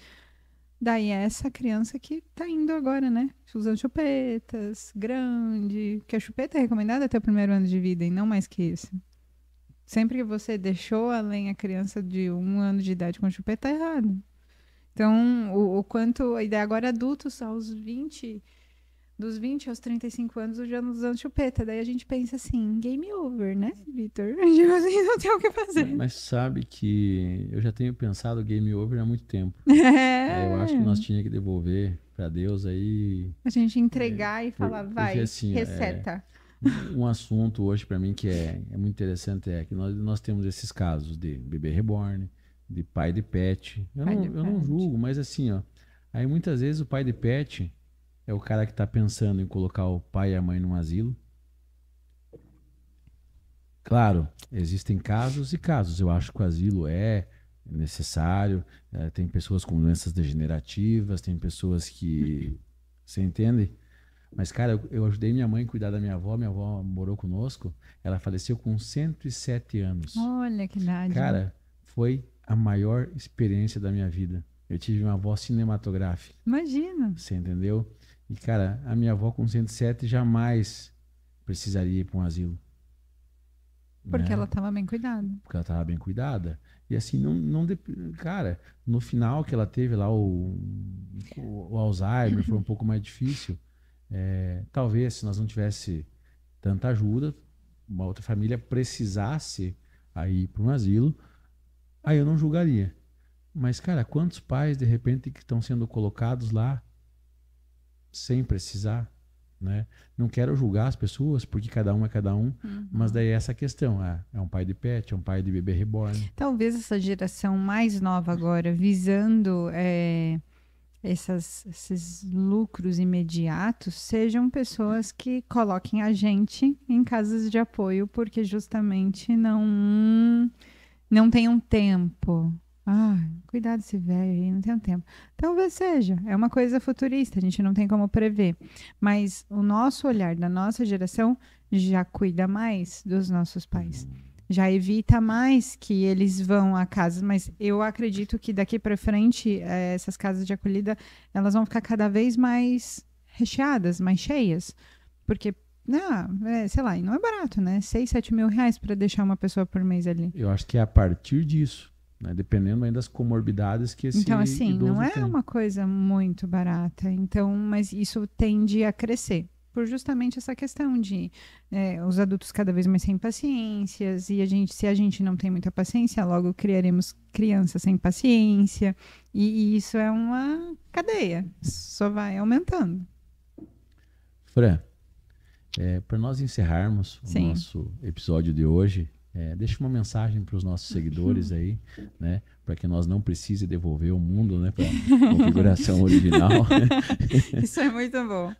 Speaker 2: daí é essa criança que tá indo agora, né? Usando chupetas, grande, porque a chupeta é recomendada até o 1º ano de vida e não mais que isso. Sempre que você deixou além a criança de 1 ano de idade com chupeta, tá errado. Então, o quanto a ideia agora adultos aos 20, dos 20 aos 35 anos já usando chupeta. Daí a gente pensa assim, game over, né, Vitor? Tipo assim, não tem o que fazer.
Speaker 1: Mas sabe que eu já tenho pensado game over há muito tempo. Eu acho que
Speaker 2: É.
Speaker 1: nós tínhamos que devolver para Deus aí,
Speaker 2: A gente entregar e falar,
Speaker 1: porque
Speaker 2: vai,
Speaker 1: assim,
Speaker 2: receta.
Speaker 1: um assunto hoje para mim que é muito interessante é que nós temos esses casos de bebê reborn, de pai de pet.
Speaker 2: Vai de
Speaker 1: Eu não
Speaker 2: pet.
Speaker 1: julgo, mas assim, ó, aí muitas vezes o pai de pet é o cara que está pensando em colocar o pai e a mãe num asilo. Claro, existem casos e casos. Eu acho que o asilo é necessário. Tem pessoas com doenças degenerativas, tem pessoas que. Você entende? Mas, cara, eu ajudei minha mãe a cuidar da minha avó. Minha avó morou conosco. Ela faleceu com 107 anos.
Speaker 2: Olha que idade.
Speaker 1: Cara, foi a maior experiência da minha vida. Eu tive uma avó cinematográfica.
Speaker 2: Imagina.
Speaker 1: Você entendeu? E, cara, a minha avó com 107 jamais precisaria ir para um asilo,
Speaker 2: Porque ela
Speaker 1: né?
Speaker 2: estava bem cuidada.
Speaker 1: Porque ela estava bem cuidada. E assim, cara, no final que ela teve lá o Alzheimer, foi um pouco mais difícil. Talvez se nós não tivesse tanta ajuda, uma outra família precisasse aí ir para um asilo, aí eu não julgaria. Mas, cara, quantos pais, de repente, que estão sendo colocados lá sem precisar, né? Não quero julgar as pessoas, porque cada um é cada um, mas daí é essa questão, é um pai de pet, é um pai de bebê reborn.
Speaker 2: Talvez essa geração mais nova agora, visando esses lucros imediatos, sejam pessoas que coloquem a gente em casas de apoio, porque justamente não tenham tempo. Ah, cuidado desse velho aí, não tem tempo. Talvez seja, é uma coisa futurista, a gente não tem como prever. Mas o nosso olhar da nossa geração já cuida mais dos nossos pais. Já evita mais que eles vão a casas, mas eu acredito que daqui para frente essas casas de acolhida elas vão ficar cada vez mais recheadas, mais cheias, porque sei lá, e não é barato, né? 6, 7 mil reais para deixar uma pessoa por mês ali.
Speaker 1: Eu acho que é a partir disso, né? Dependendo ainda das comorbidades que esse
Speaker 2: Então, assim, não
Speaker 1: idoso
Speaker 2: é
Speaker 1: tem.
Speaker 2: uma coisa muito barata. Então, mas isso tende a crescer. Por justamente essa questão de os adultos cada vez mais sem paciências, e se a gente não tem muita paciência, logo criaremos crianças sem paciência, e isso é uma cadeia, só vai aumentando.
Speaker 1: Fran, para nós encerrarmos o
Speaker 2: Sim.
Speaker 1: nosso episódio de hoje, deixa uma mensagem para os nossos seguidores aí, né? Para que nós não precise devolver o mundo, né? Para a configuração original.
Speaker 2: Isso é muito bom.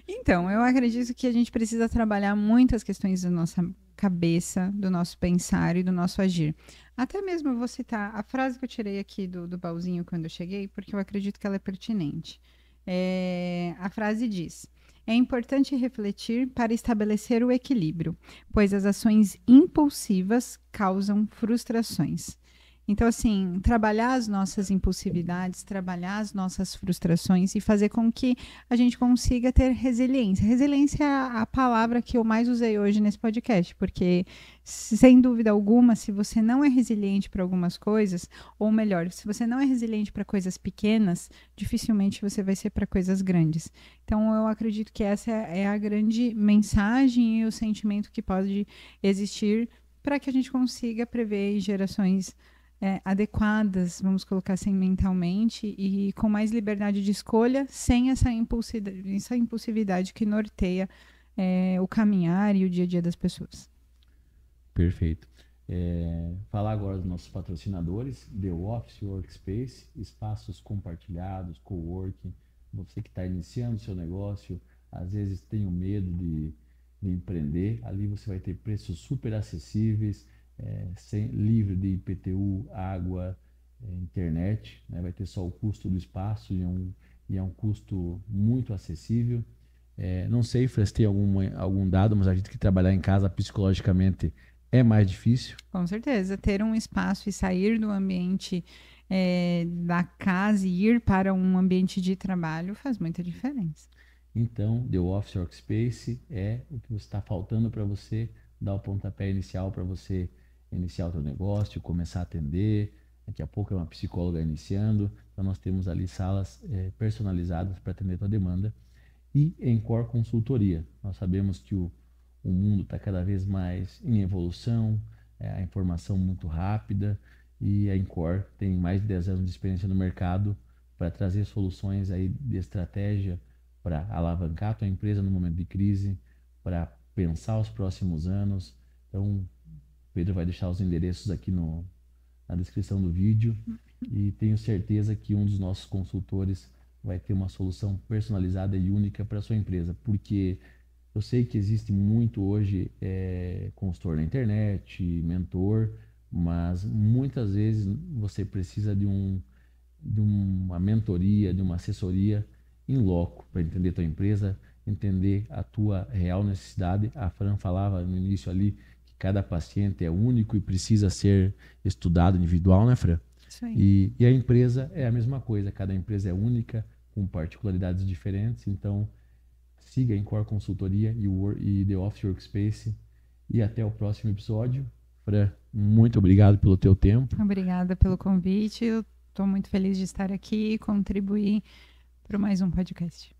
Speaker 2: Então, eu acredito que a gente precisa trabalhar muitas questões da nossa cabeça, do nosso pensar e do nosso agir. Até mesmo eu vou citar a frase que eu tirei aqui do baúzinho quando eu cheguei, porque eu acredito que ela é pertinente. A frase diz: é importante refletir para estabelecer o equilíbrio, pois as ações impulsivas causam frustrações. Então, assim, trabalhar as nossas impulsividades, trabalhar as nossas frustrações e fazer com que a gente consiga ter resiliência. Resiliência é a palavra que eu mais usei hoje nesse podcast, porque, sem dúvida alguma, se você não é resiliente para algumas coisas, ou melhor, se você não é resiliente para coisas pequenas, dificilmente você vai ser para coisas grandes. Então, eu acredito que essa é a grande mensagem e o sentimento que pode existir para que a gente consiga prever gerações adequadas, vamos colocar assim, mentalmente, e com mais liberdade de escolha, sem essa impulsividade que norteia o caminhar e o dia a dia das pessoas.
Speaker 1: Perfeito. Falar agora dos nossos patrocinadores, The Office Workspace, espaços compartilhados, coworking. Você que está iniciando seu negócio, às vezes tem o medo de empreender, ali você vai ter preços super acessíveis, livre de IPTU, água, internet, né? Vai ter só o custo do espaço e é um custo muito acessível. Não sei, Fran, se tem algum dado, mas a gente que trabalhar em casa psicologicamente é mais difícil.
Speaker 2: Com certeza, ter um espaço e sair do ambiente da casa e ir para um ambiente de trabalho faz muita diferença.
Speaker 1: Então, The Office Workspace é o que está faltando para você dar o pontapé inicial para você iniciar o seu negócio, começar a atender. Daqui a pouco é uma psicóloga iniciando. Então, nós temos ali salas personalizadas para atender a tua demanda. E Encore Consultoria. Nós sabemos que o mundo está cada vez mais em evolução, a informação muito rápida, e a Encore tem mais de 10 anos de experiência no mercado para trazer soluções aí de estratégia para alavancar a tua empresa no momento de crise, para pensar os próximos anos. Então, o Pedro vai deixar os endereços aqui na descrição do vídeo, e tenho certeza que um dos nossos consultores vai ter uma solução personalizada e única para a sua empresa, porque eu sei que existe muito hoje consultor na internet, mentor, mas muitas vezes você precisa de uma mentoria, de uma assessoria em loco para entender a tua empresa, entender a tua real necessidade. A Fran falava no início ali que cada paciente é único e precisa ser estudado individual, né, Fran?
Speaker 2: Isso aí.
Speaker 1: E a empresa é a mesma coisa, cada empresa é única, com particularidades diferentes, então siga a Encore Consultoria e The Office Workspace e até o próximo episódio. Fran, muito obrigado pelo teu tempo.
Speaker 2: Obrigada pelo convite. Eu estou muito feliz de estar aqui e contribuir para mais um podcast.